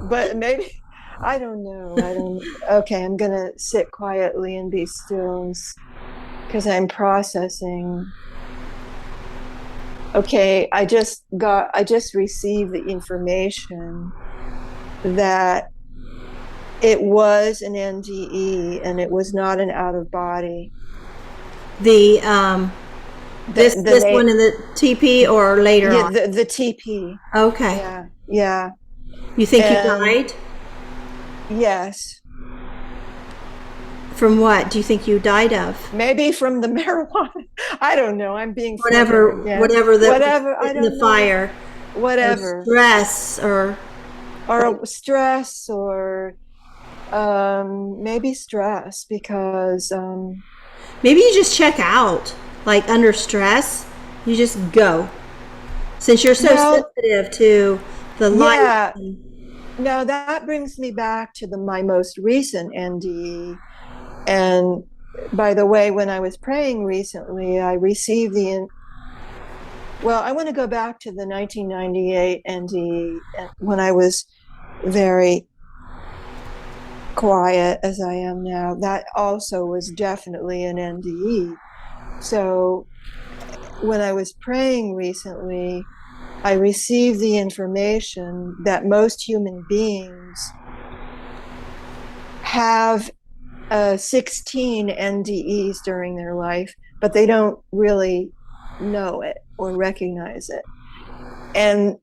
but maybe, I don't know. Okay, I'm going to sit quietly and be still because I'm processing. Okay, I just received the information that it was an NDE and it was not an out of body. This one in the TP or later on? The TP. Okay. Yeah. You think you died? Yes. From what do you think you died of? Maybe from the marijuana. I don't know. I'm being whatever I don't the fire. Whatever. Or stress or stress or maybe stress, because maybe you just check out, like under stress, you just go. Since you're so sensitive to the light. Yeah. Now that brings me back to my most recent NDE. And by the way, when I was praying recently, I received I want to go back to the 1998 NDE, when I was very quiet as I am now. That also was definitely an NDE. So when I was praying recently, I received the information that most human beings have 16 NDEs during their life, but they don't really know it or recognize it. And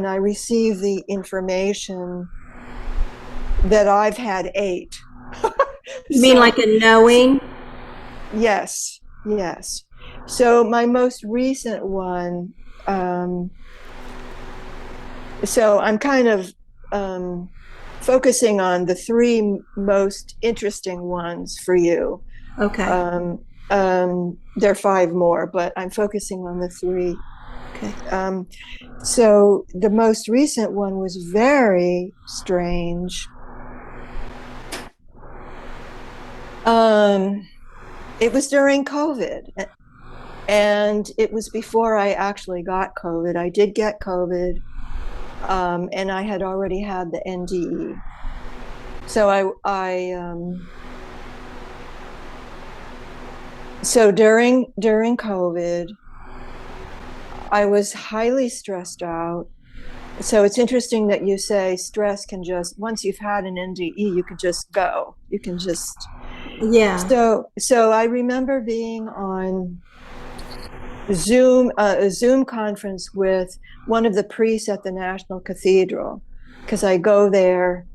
I received the information that I've had 8. You mean like a knowing? Yes. So my most recent one, so I'm kind of focusing on the 3 most interesting ones for you. Okay. There are 5 more, but I'm focusing on the 3. Okay. So the most recent one was very strange. It was during COVID, and it was before I actually got COVID. I did get COVID, and I had already had the NDE. So so during COVID, I was highly stressed out. So it's interesting that you say stress can just, once you've had an NDE, you can just go. You can just. Yeah. So I remember being on Zoom, a Zoom conference with one of the priests at the National Cathedral, because I go there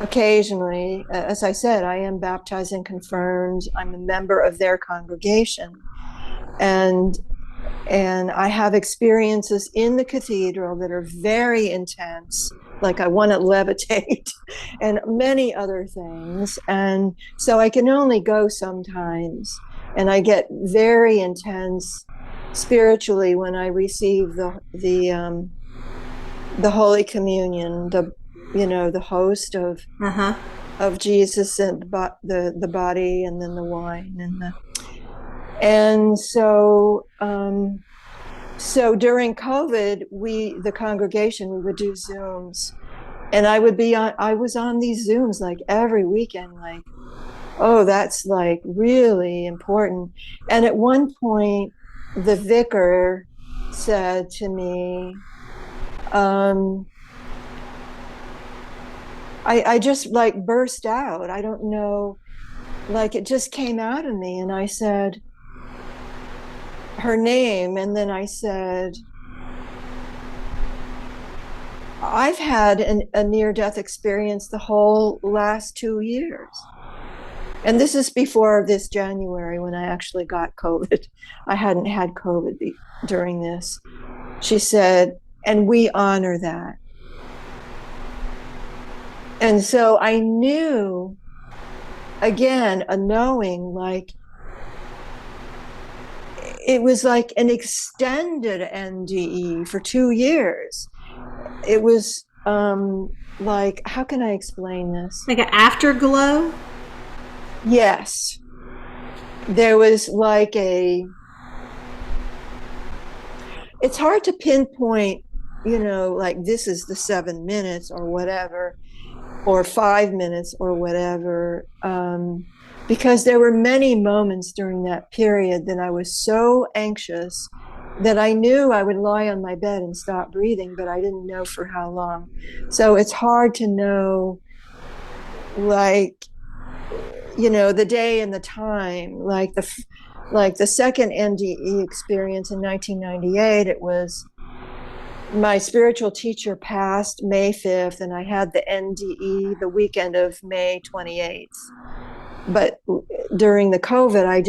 occasionally. As I said, I am baptized and confirmed. I'm a member of their congregation. And And I have experiences in the cathedral that are very intense, like I want to levitate and many other things. And so I can only go sometimes. And I get very intense spiritually when I receive the Holy Communion, the host Uh-huh. of Jesus and the body, and then the wine and so during COVID, the congregation, we would do Zooms, and I was on these Zooms like every weekend, like, oh, that's like really important. And at one point, the vicar said to me, I just like burst out. I don't know, like it just came out of me. And I said her name. And then I said, I've had a near-death experience the whole last 2 years. And this is before this January when I actually got COVID. I hadn't had COVID during this. She said, and we honor that. And so I knew, again, a knowing, like, it was like an extended NDE for 2 years. It was like, how can I explain this? Like an afterglow? Yes. There was like it's hard to pinpoint, like this is the 7 minutes or whatever, or 5 minutes or whatever, because there were many moments during that period that I was so anxious that I knew I would lie on my bed and stop breathing, but I didn't know for how long. So it's hard to know, like, the day and the time. Like the second NDE experience in 1998, it was my spiritual teacher passed May 5th, and I had the NDE the weekend of May 28th. But during the COVID, I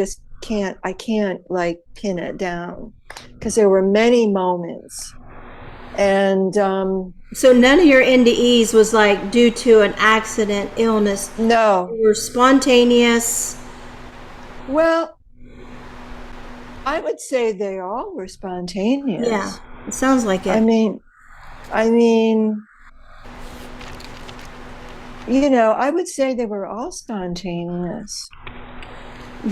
can't like pin it down, because there were many moments. And so none of your NDEs was like due to an accident, illness. No. They were spontaneous. Well, I would say they all were spontaneous. Yeah, it sounds like it. I mean, I would say they were all spontaneous.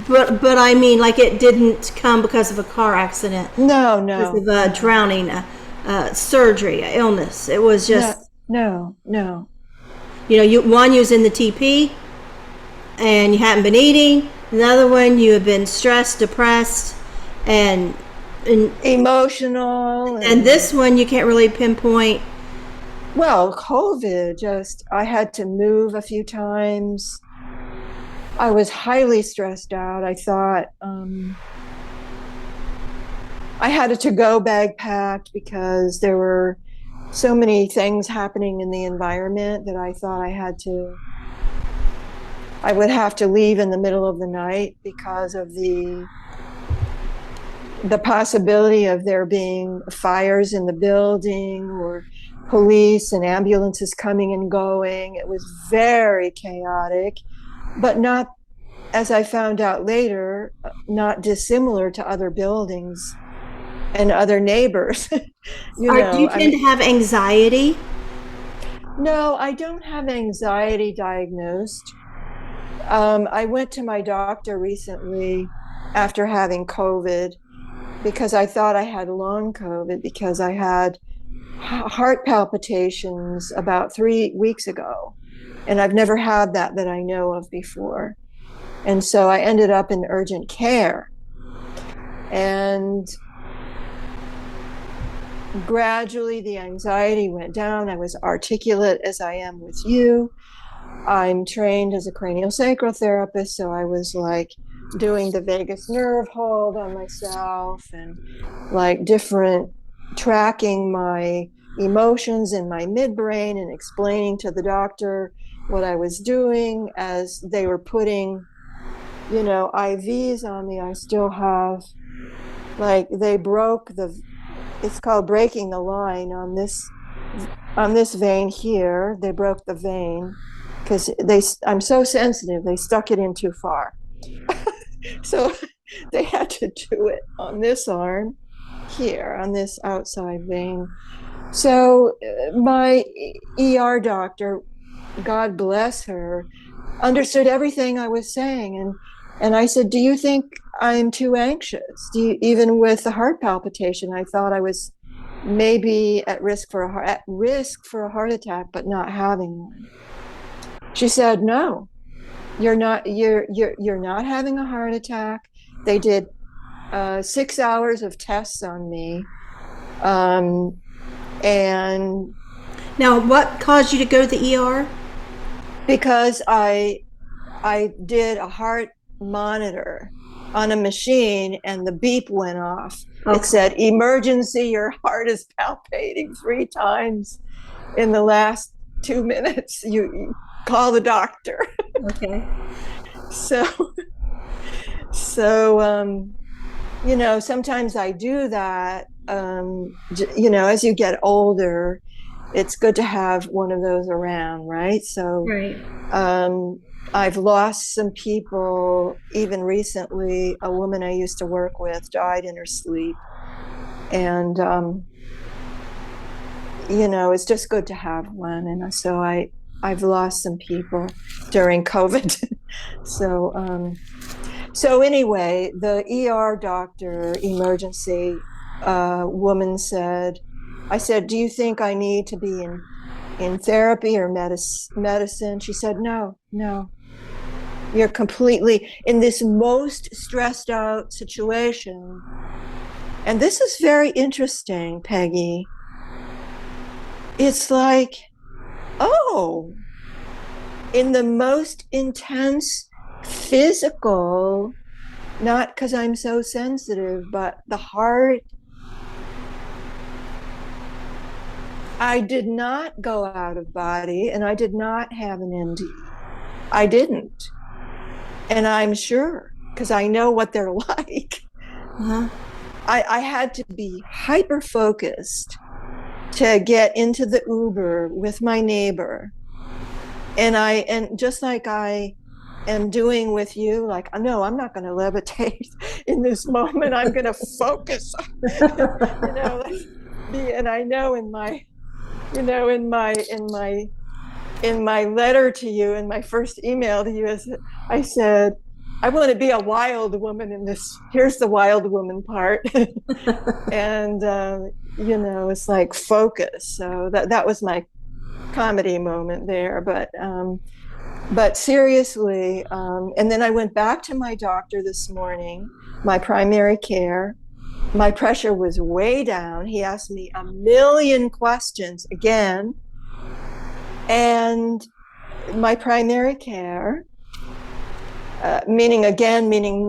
But I mean, like, it didn't come because of a car accident. No. Because of a drowning, surgery, illness. It was just no. You was in the TP, and you hadn't been eating. Another one, you had been stressed, depressed, and emotional. And this one, you can't really pinpoint. Well, COVID, I had to move a few times. I was highly stressed out. I thought I had a to-go bag packed because there were so many things happening in the environment that I thought I would have to leave in the middle of the night because of the possibility of there being fires in the building, or police and ambulances coming and going. It was very chaotic, but not, as I found out later, not dissimilar to other buildings and other neighbors. Do you tend to have anxiety? No, I don't have anxiety diagnosed. I went to my doctor recently after having COVID, because I thought I had long COVID, because I had heart palpitations about 3 weeks ago, and I've never had that I know of before. And so I ended up in urgent care, and gradually the anxiety went down. I was articulate as I am with you. I'm trained as a craniosacral therapist, so I was like doing the vagus nerve hold on myself, and like tracking my emotions in my midbrain, and explaining to the doctor what I was doing as they were putting, IVs on me. I still have like they broke the, it's called breaking the line on this vein here. They broke the vein because I'm so sensitive, they stuck it in too far. So they had to do it on this arm here, on this outside vein. So my ER doctor, God bless her, understood everything I was saying. And I said, do you think I'm too anxious? Even with the heart palpitation, I thought I was maybe at risk for a heart attack, but not having one. She said, no, you're not having a heart attack. They did 6 hours of tests on me. And Now, what caused you to go to the ER? because I did a heart monitor on a machine and the beep went off. Okay. It said, emergency, your heart is palpitating 3 times in the last 2 minutes. You call the doctor. Okay. So, sometimes I do that. As you get older, it's good to have one of those around, right? So, right. I've lost some people, even recently. A woman I used to work with died in her sleep. And, it's just good to have one. And so I've lost some people during COVID. So anyway, the ER doctor, emergency woman said, I said, do you think I need to be in therapy or medicine? She said, no. You're completely in this most stressed out situation. And this is very interesting, Peggy. It's like, oh, in the most intense physical, not because I'm so sensitive, but the heart, I did not go out of body and I did not have an NDE. I didn't. And I'm sure, because I know what they're like. Uh-huh. I had to be hyper focused to get into the Uber with my neighbor. And just like I am doing with you, like, no, I'm not going to levitate in this moment. I'm going to focus, and I know in my letter to you, in my first email to you, I said, I want to be a wild woman in this. Here's the wild woman part. And, it's like focus. So that was my comedy moment there. But seriously, and then I went back to my doctor this morning, my primary care. My pressure was way down. He asked me a million questions again. And my primary care, meaning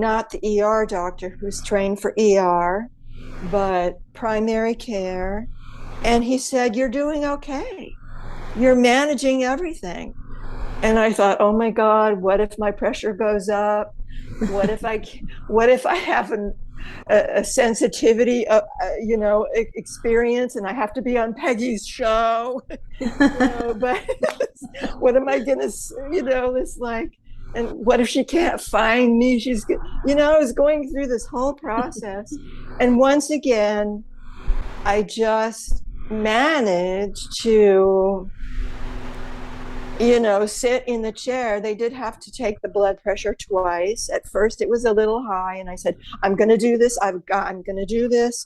not the ER doctor who's trained for ER, but primary care. And he said, you're doing okay. You're managing everything. And I thought, oh my God, what if my pressure goes up? What if I have a sensitivity, experience, and I have to be on Peggy's show? But what am I gonna, this like, and what if she can't find me? I was going through this whole process, and once again, I just managed to sit in the chair. They did have to take the blood pressure twice. At first it was a little high, and I said, I'm going to do this. I'm going to do this.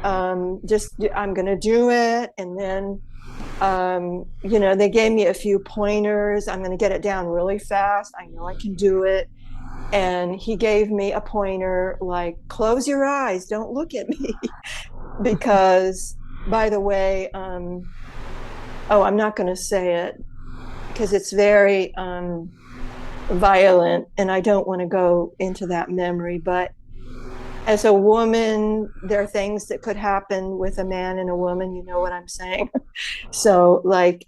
I'm going to do it. And then, they gave me a few pointers. I'm going to get it down really fast. I know I can do it. And he gave me a pointer, like, close your eyes. Don't look at me. Because, by the way, I'm not going to say it, because it's very violent, and I don't want to go into that memory. But as a woman, there are things that could happen with a man and a woman, you know what I'm saying? So, like,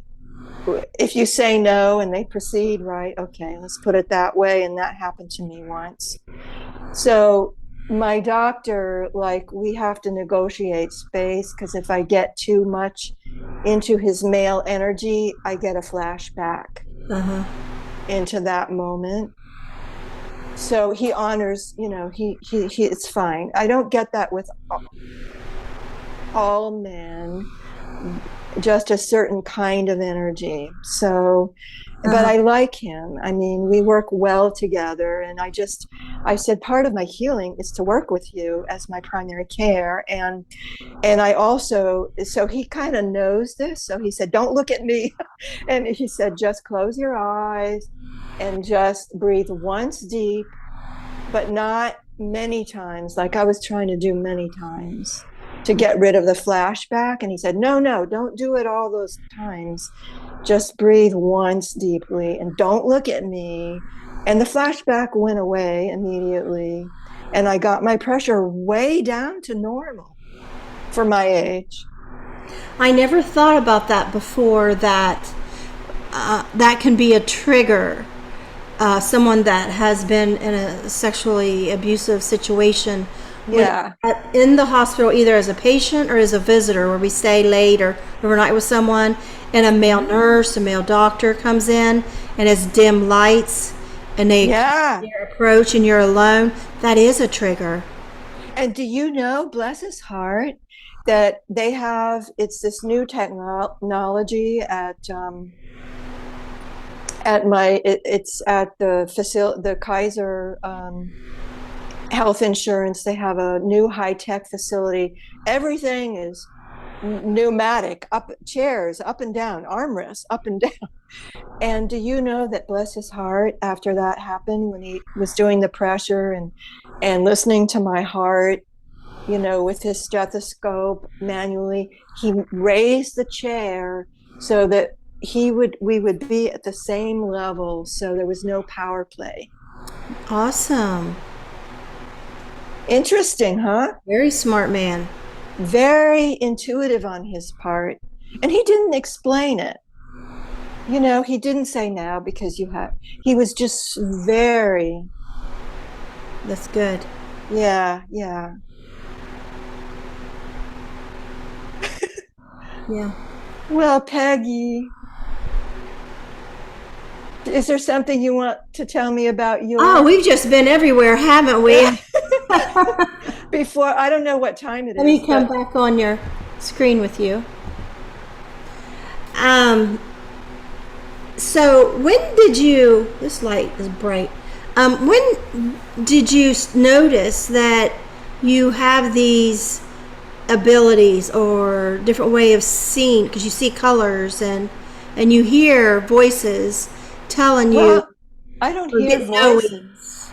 if you say no and they proceed, right, okay, let's put it that way. And that happened to me once. So my doctor, like, we have to negotiate space because if I get too much into his male energy, I get a flashback into that moment. So he honors, he it's fine. I don't get that with all men, just a certain kind of energy. So, but I like him. I mean, we work well together. And I said, part of my healing is to work with you as my primary care. And I also, so he kind of knows this. So he said, don't look at me. And he said, just close your eyes and just breathe once deep, but not many times, like I was trying to do many times to get rid of the flashback. And he said, no, don't do it all those times. Just breathe once deeply and don't look at me. And the flashback went away immediately. And I got my pressure way down to normal for my age. I never thought about that before, that that can be a trigger. Someone that has been in a sexually abusive situation, in the hospital, either as a patient or as a visitor, where we stay late or overnight with someone, and a male nurse, a male doctor comes in, and it's dim lights, and they approach, and you're alone. That is a trigger. And do you know, bless his heart, that they have, it's this new technology it's at the facility, the Kaiser health insurance. They have a new high-tech facility. Everything is pneumatic, up chairs, up and down, armrests, up and down. And do you know that, bless his heart, after that happened, when he was doing the pressure and listening to my heart, with his stethoscope manually, he raised the chair so that we would be at the same level, so there was no power play. Awesome. Interesting, huh? Very smart man. Very intuitive on his part. And he didn't explain it. He didn't say now because he was just very. That's good. Yeah. Yeah. Well, Peggy, is there something you want to tell me about your? Oh, we've just been everywhere, haven't we? Before, I don't know what time it is. Let me come back on your screen with you. So when did you, this light is bright. When did you notice that you have these abilities or different way of seeing, because you see colors and you hear voices telling you? I don't hear voices.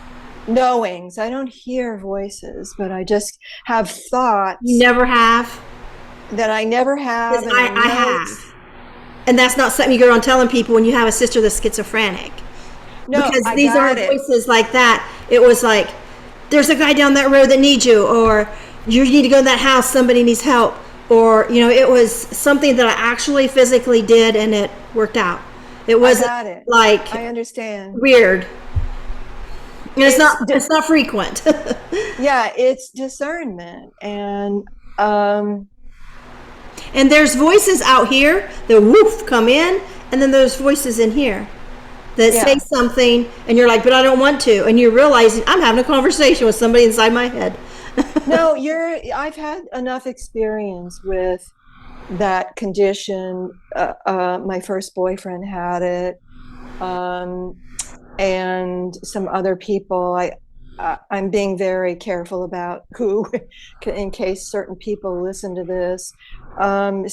Knowings. I don't hear voices, but I just have thoughts. You never have? That I never have. And I have. And that's not something you go around telling people when you have a sister that's schizophrenic. No, because these aren't voices like that. It was like, there's a guy down that road that needs you, or you need to go to that house, somebody needs help, or it was something that I actually physically did and it worked out. It wasn't like, I understand, weird. And it's not frequent. Yeah, it's discernment. And there's voices out here that woof come in, and then there's voices in here that say something, and you're like, but I don't want to, and you're realizing I'm having a conversation with somebody inside my head. No, I've had enough experience with that condition. My first boyfriend had it, and some other people. I'm being very careful about who, in case certain people listen to this.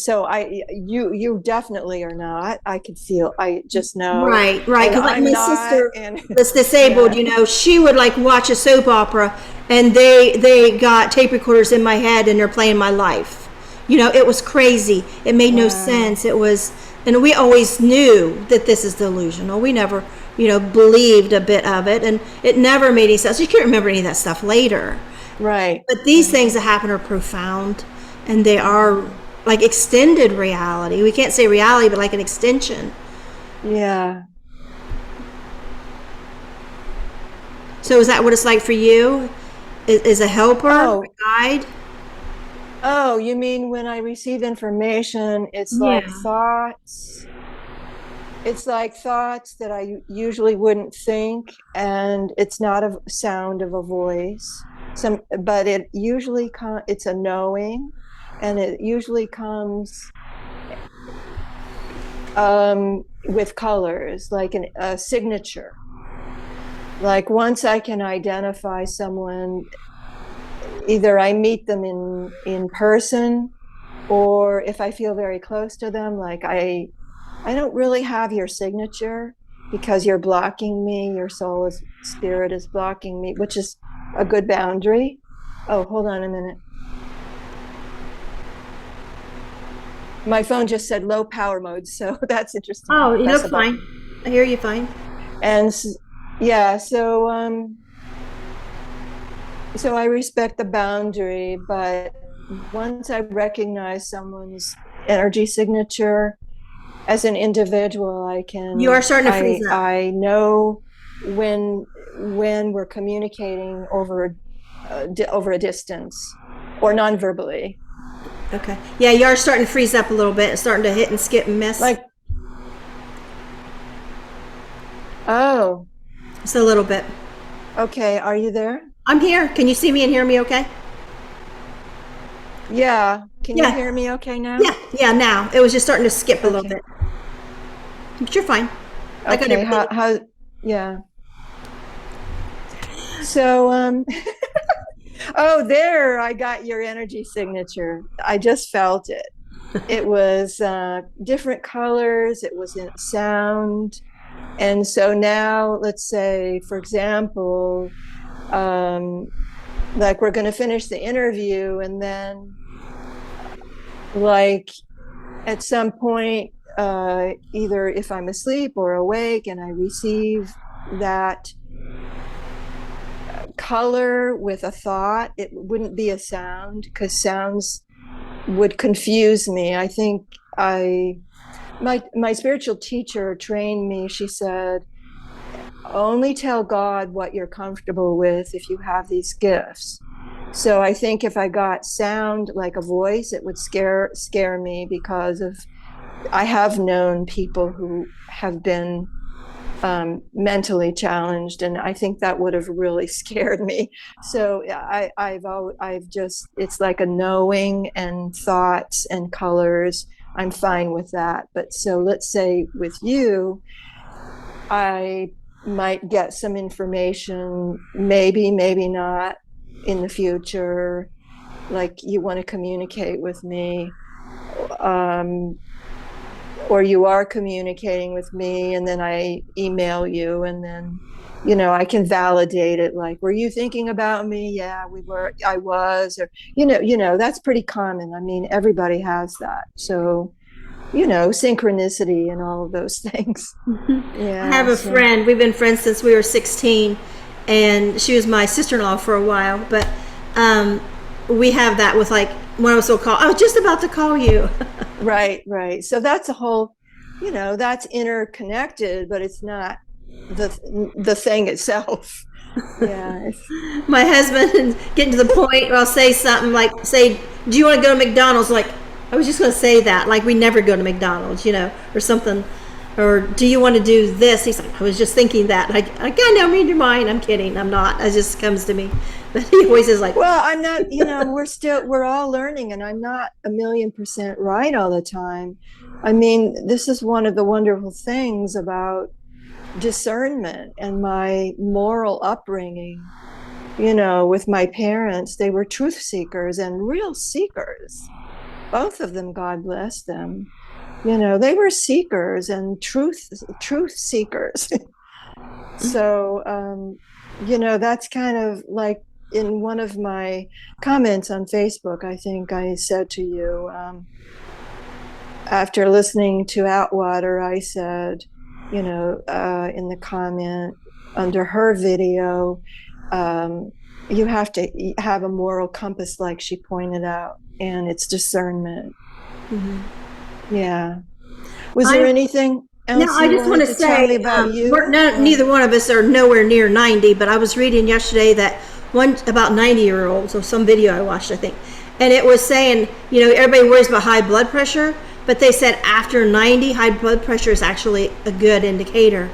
So you definitely are not. I could feel. I just know. Right. Because like my sister that's disabled, she would like watch a soap opera, and they got tape recorders in my head, and they're playing my life. It was crazy. It made no sense. It was, and we always knew that this is delusional. We never, believed a bit of it, and it never made any sense. You can't remember any of that stuff later. Right. But these things that happen are profound, and they are like extended reality. We can't say reality, but like an extension. Yeah. So is that what it's like for you? is a helper, a Oh, guide. oh, you mean when I receive information, it's like Yeah. thoughts. It's like thoughts that I usually wouldn't think, and it's not a sound of a voice. But it usually it's a knowing, and it usually comes with colors, like a signature. Like once I can identify someone, either I meet them in person, or if I feel very close to them, like I don't really have your signature because you're blocking me. Your spirit is blocking me, which is a good boundary. Oh, hold on a minute. My phone just said low power mode, so that's interesting. Oh, I'll you press look a fine. button. I hear you fine. And yeah, so I respect the boundary, but once I recognize someone's energy signature as an individual, You are starting to freeze up. I know when we're communicating over a distance or non-verbally. Okay. Yeah, you are starting to freeze up a little bit. It's starting to hit and skip and miss. Like, oh, Just a little bit. okay, are you there? I'm here. Can you see me and hear me okay? Yeah, can you Yeah. hear me okay now? Yeah. Yeah, now. It was just starting to skip a little Okay. bit. But you're fine. I got Okay, everything. yeah. So oh, there, I got your energy signature. I just felt it. It was different colors, it was in sound. And so now, let's say, for example, like we're going to finish the interview, and then, like, at some point, either if I'm asleep or awake and I receive that color with a thought, it wouldn't be a sound because sounds would confuse me. I think my spiritual teacher trained me. She said, only tell God what you're comfortable with if you have these gifts. So I think if I got sound like a voice, it would scare me because of I have known people who have been mentally challenged, and I think that would have really scared me. So I've just, it's like a knowing and thoughts and colors. I'm fine with that. But so let's say with you, I might get some information, maybe not, in the future, like you want to communicate with me, um, or you are communicating with me, and then I email you, and then I can validate it, like, were you thinking about me? Yeah, I was. Or that's pretty common. I mean, everybody has that. So synchronicity and all of those things. I have Yeah, a so friend. We've been friends since we were 16, and she was my sister-in-law for a while. But we have that with, like, when I was so called, I was just about to call you. right. So that's a whole, that's interconnected, but it's not the thing itself. Yeah. My husband getting to the point where I'll say something like, say, do you want to go to McDonald's? Like, I was just going to say that. Like, we never go to McDonald's, or something. Or, do you want to do this? He's like, I was just thinking that. Like, I know, read your mind. I'm kidding. I'm not. It just comes to me. But he always is like, Well, I'm not, we're all learning, and I'm not 1,000,000% right all the time. I mean, this is one of the wonderful things about discernment and my moral upbringing. With my parents, they were truth seekers and real seekers. Both of them, God bless them. They were seekers and truth seekers. So, that's kind of like in one of my comments on Facebook, I think I said to you, after listening to Outwater, I said, in the comment under her video, you have to have a moral compass, like she pointed out, and it's discernment. Mm-hmm. Yeah. Was there anything else I you just want wanted to to tell me say, about you? neither one of us are nowhere near 90, but I was reading yesterday that one about 90-year-olds, or some video I watched, I think. And it was saying, everybody worries about high blood pressure, but they said after 90, high blood pressure is actually a good indicator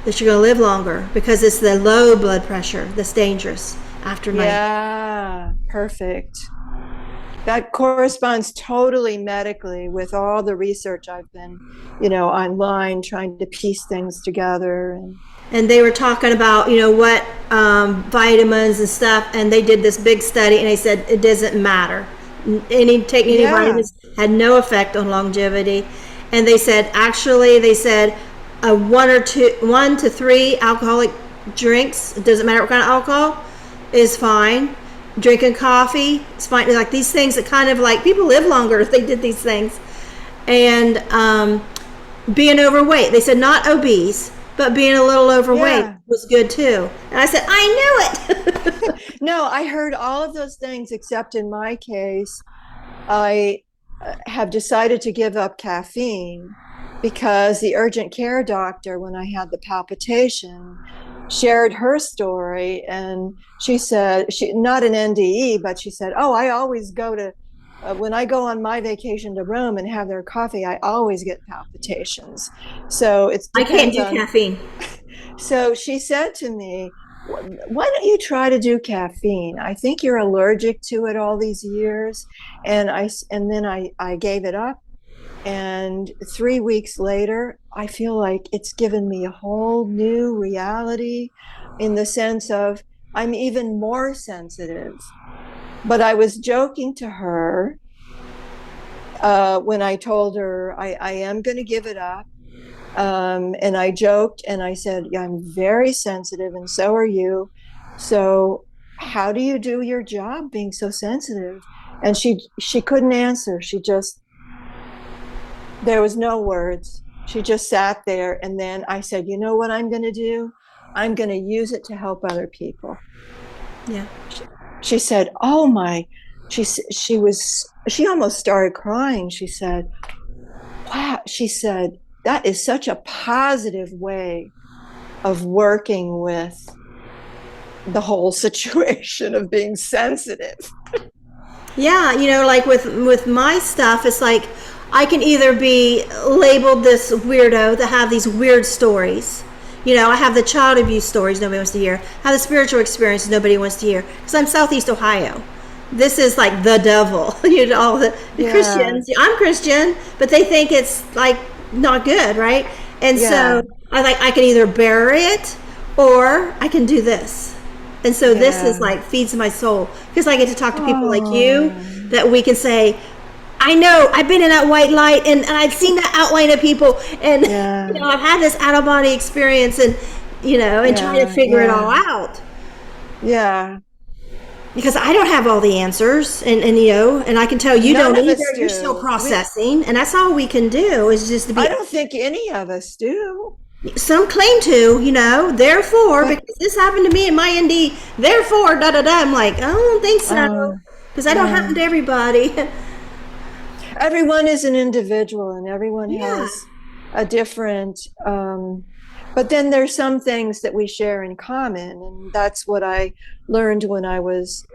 that you're going to live longer, because it's the low blood pressure that's dangerous after 90. Yeah, perfect. That corresponds totally medically with all the research I've been, online trying to piece things together. And they were talking about, what vitamins and stuff, and they did this big study, and they said it doesn't matter. Taking any vitamins had no effect on longevity. And they said, a 1 to 3 alcoholic drinks, it doesn't matter what kind of alcohol, is fine. Drinking coffee, it's fine. Like these things that kind of like, people live longer if they did these things. And being overweight, they said not obese, but being a little overweight was good too. And I said, I knew it. No, I heard all of those things, except in my case, I have decided to give up caffeine because the urgent care doctor, when I had the palpitation, shared her story, and she said, not an NDE, but she said, I always go to, when I go on my vacation to Rome and have their coffee, I always get palpitations. So I can't do caffeine. So she said to me, why don't you try to do caffeine? I think you're allergic to it all these years. And then I gave it up. And 3 weeks later, I feel like it's given me a whole new reality, in the sense of I'm even more sensitive. But I was joking to her when I told her I am going to give it up. And I joked and I said, I'm very sensitive, and so are you. So how do you do your job being so sensitive? And she couldn't answer. There was no words. She just sat there. And then I said, you know what I'm going to do? I'm going to use it to help other people. Yeah. She said, oh my, she almost started crying. She said, wow. She said, that is such a positive way of working with the whole situation of being sensitive. Yeah. Like with my stuff, it's like, I can either be labeled this weirdo that have these weird stories. I have the child abuse stories nobody wants to hear. I have the spiritual experiences nobody wants to hear. Because I'm Southeast Ohio. This is like the devil. All the Christians. I'm Christian, but they think it's like not good, right? And so I can either bury it or I can do this. And so this is like feeds my soul, because I get to talk to people like you, that we can say, I know, I've been in that white light, and I've seen that outline of people, and I've had this out of body experience, and and trying to figure it all out. Yeah. Because I don't have all the answers, and I can tell you don't either. You're still processing, and that's all we can do is just to be. I don't think any of us do. Some claim to, therefore, because this happened to me in my ND, therefore, da-da-da. I'm like, I don't think so, because that don't happen to everybody. Everyone is an individual, and everyone has a different, but then there's some things that we share in common. And that's what I learned when I was,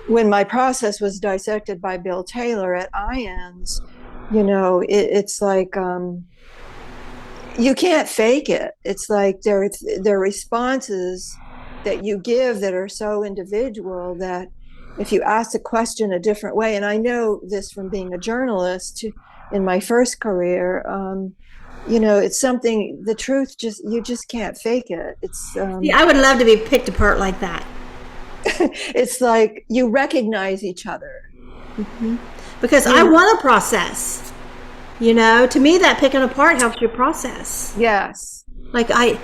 when my process was dissected by Bill Taylor at IANS. It's like, you can't fake it. It's like there are responses that you give that are so individual that if you ask a question a different way, and I know this from being a journalist in my first career, it's something, the truth, you just can't fake it. It's I would love to be picked apart like that. It's like you recognize each other. Mm-hmm. Because I want to process. To me, that picking apart helps you process. Yes. Like I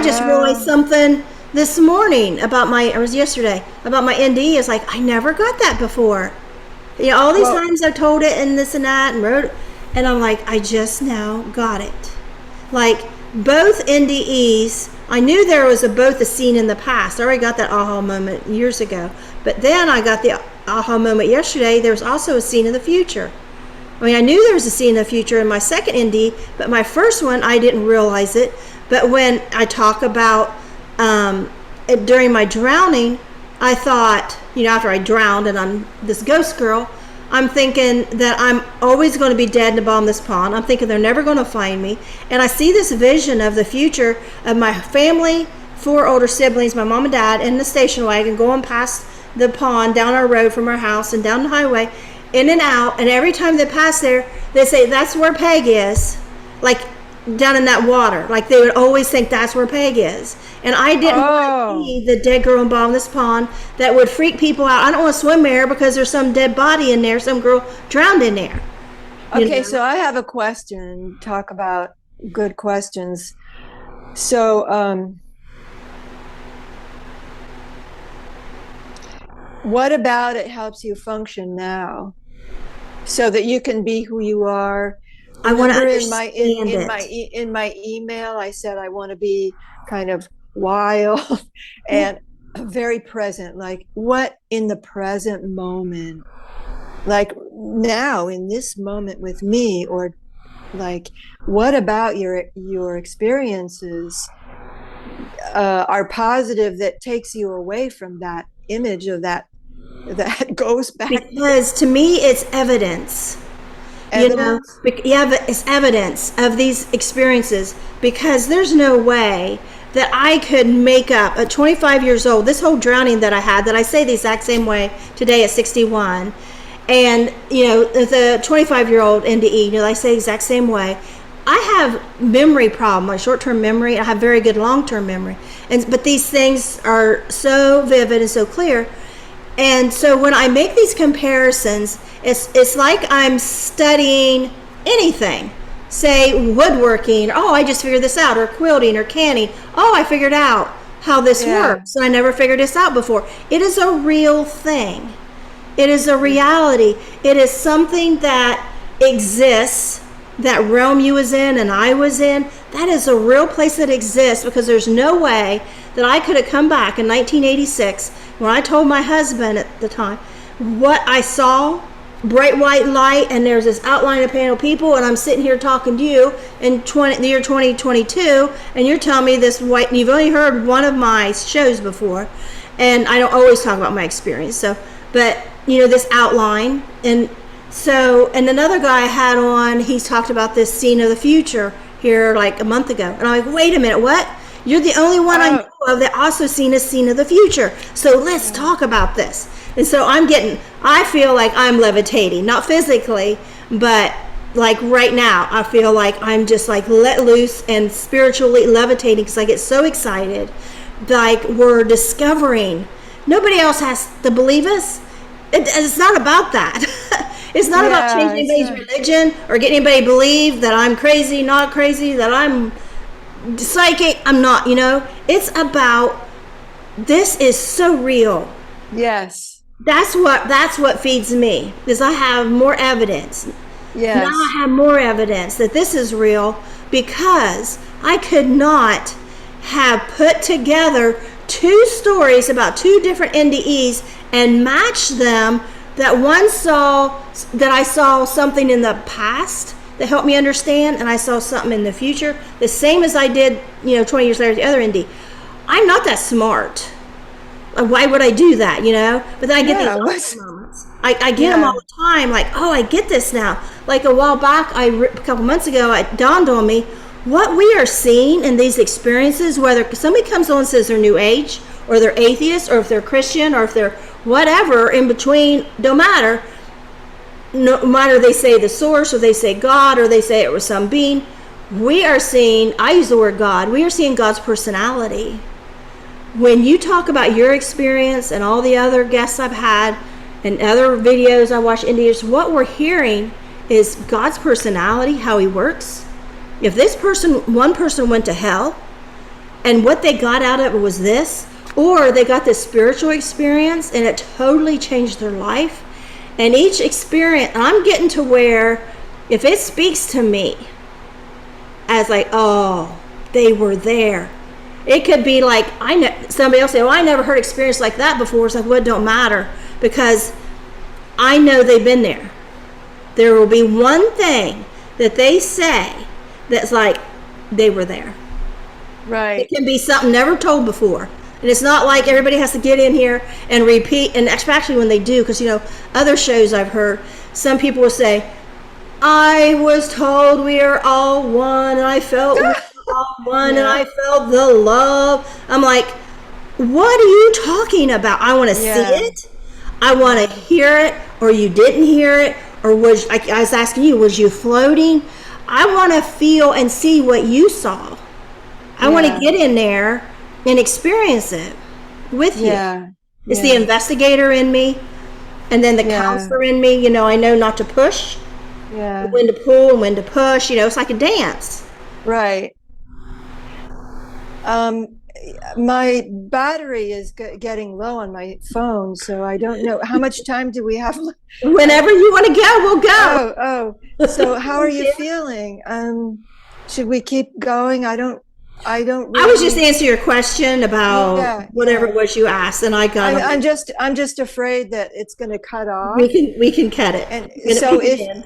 just realized something this morning about yesterday about my NDE. It's like, I never got that before. All these times I've told it and this and that and wrote it, and I'm like, I just now got it. Like both NDEs, I knew there was both a scene in the past. I already got that aha moment years ago. But then I got the aha moment yesterday. There was also a scene in the future. I mean, I knew there was a scene in the future in my second NDE, but my first one, I didn't realize it. But when I talk about during my drowning, I thought, after I drowned and I'm this ghost girl, I'm thinking that I'm always going to be dead in the bottom of this pond. I'm thinking they're never going to find me. And I see this vision of the future of my family, 4 older siblings, my mom and dad, in the station wagon going past the pond, down our road from our house and down the highway, in and out. And every time they pass there, they say, that's where Peg is. Like, down in that water. Like, they would always think that's where Peg is. And I didn't want to see the dead girl in the bottom of this pond. That would freak people out. I don't want to swim there because there's some dead body in there, some girl drowned in there. Okay, so I have a question. Talk about good questions. So, what about it helps you function now so that you can be who you are? I want to understand in my email, I said I want to be kind of wild and very present. Like, what in the present moment, like now in this moment with me, or like, what about your experiences are positive that takes you away from that image of that goes back? Because to me, it's evidence. Evidence? It's evidence of these experiences, because there's no way that I could make up at 25 years old, this whole drowning that I had, that I say the exact same way today at 61. And, the 25-year-old NDE, I say the exact same way. I have memory problem, like short-term memory. I have very good long-term memory. But these things are so vivid and so clear. And so when I make these comparisons, it's like I'm studying anything. Say woodworking, I just figured this out, or quilting or canning. I figured out how this works, and I never figured this out before. It is a real thing. It is a reality. It is something that exists, that realm you was in and I was in. That is a real place that exists, because there's no way that I could have come back in 1986 when I told my husband at the time what I saw, bright white light, and there's this outline of panel people, and I'm sitting here talking to you in the year 2022, and you're telling me this white, and you've only heard one of my shows before, and I don't always talk about my experience, but this outline. And another guy I had on, he's talked about this scene of the future here like a month ago, and I'm like, wait a minute, what? You're the only one I know of that also seen a scene of the future. So let's talk about this. And so I feel like I'm levitating, not physically, but like right now, I feel like I'm just like let loose and spiritually levitating, because I get so excited. Like, we're discovering. Nobody else has to believe us. It's not about that. It's not about changing anybody's religion or getting anybody to believe that I'm crazy, not crazy, that I'm psychic. I'm not, It's about, this is so real. Yes. That's what feeds me, is I have more evidence. Yes. Now I have more evidence that this is real, because I could not have put together 2 stories about 2 different NDEs and match them. That I saw something in the past that helped me understand, and I saw something in the future, the same as I did, 20 years later, the other ND. I'm not that smart. Why would I do that, But then I get these moments. I get them all the time, like, I get this now. Like a while back, a couple months ago, it dawned on me, what we are seeing in these experiences, whether somebody comes on and says they're New Age, or they're atheist, or if they're Christian, or if they're whatever in between, don't matter. No matter they say the source, or they say God, or they say it was some being, we are seeing, I use the word God, we are seeing God's personality. When you talk about your experience and all the other guests I've had and other videos I watch, Indians, what we're hearing is God's personality, how he works. If one person went to hell, and what they got out of it was this, or they got this spiritual experience and it totally changed their life. And each experience, I'm getting to where if it speaks to me as like, they were there. It could be like, somebody else say, I never heard experience like that before. It's like, well, it don't matter, because I know they've been there. There will be one thing that they say that's like, they were there. It Right. can be something never told before. And it's not like everybody has to get in here and repeat, and especially when they do, because, other shows I've heard, some people will say, I was told we are all one, and I felt we were all one, and Yeah. I felt the love. I'm like, what are you talking about? I want to see Yeah. it. I want to hear it, or you didn't hear it, or I was asking you, was you floating? I want to feel and see what you saw. I want to get in there and experience it with you. Yeah. It's the investigator in me, and then the counselor in me. I know not to push, Yeah. when to pull and when to push. It's like a dance. Right. My battery is getting low on my phone, so I don't know how much time do we have. Whenever you want to go, we'll go. Oh. So how are you feeling? Should we keep going? I don't really. I was just answering your question about whatever it was you asked, and I'm just afraid that it's going to cut off. We can cut it. And so if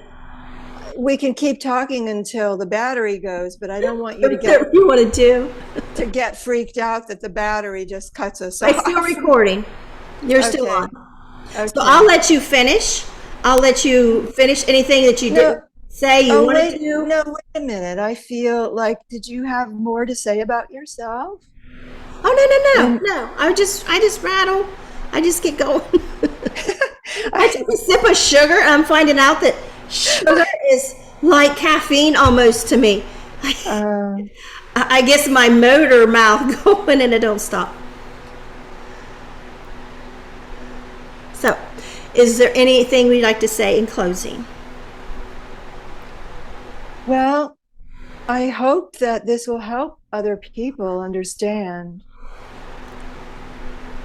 we can keep talking until the battery goes, but I don't want you to get you want to get freaked out that the battery just cuts us off. I'm still recording. You're still on. Okay. So I'll let you finish. I'll let you finish anything that you didn't say you wanted to. No, wait a minute. I feel like, did you have more to say about yourself? Oh, no. I just rattle. I just get going. I took a sip of sugar, and I'm finding out that sugar is like caffeine almost to me. I guess my motor mouth going and it don't stop. So, is there anything we'd like to say in closing? Well, I hope that this will help other people understand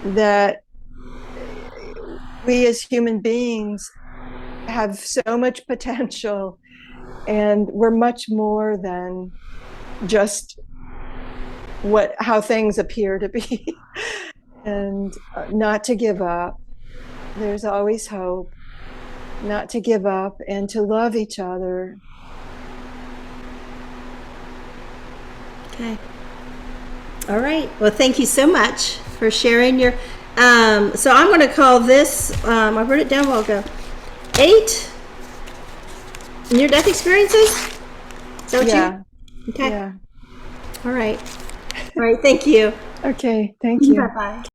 that we as human beings have so much potential, and we're much more than just how things appear to be. And not to give up. There's always hope. Not to give up, and to love each other. Okay. All right. Well, thank you so much for sharing your. So I'm going to call this. I wrote it down a while ago. 8 near-death experiences. Is that what you? Okay. Yeah. All right. All right. Thank you. Okay. Thank you. Bye-bye.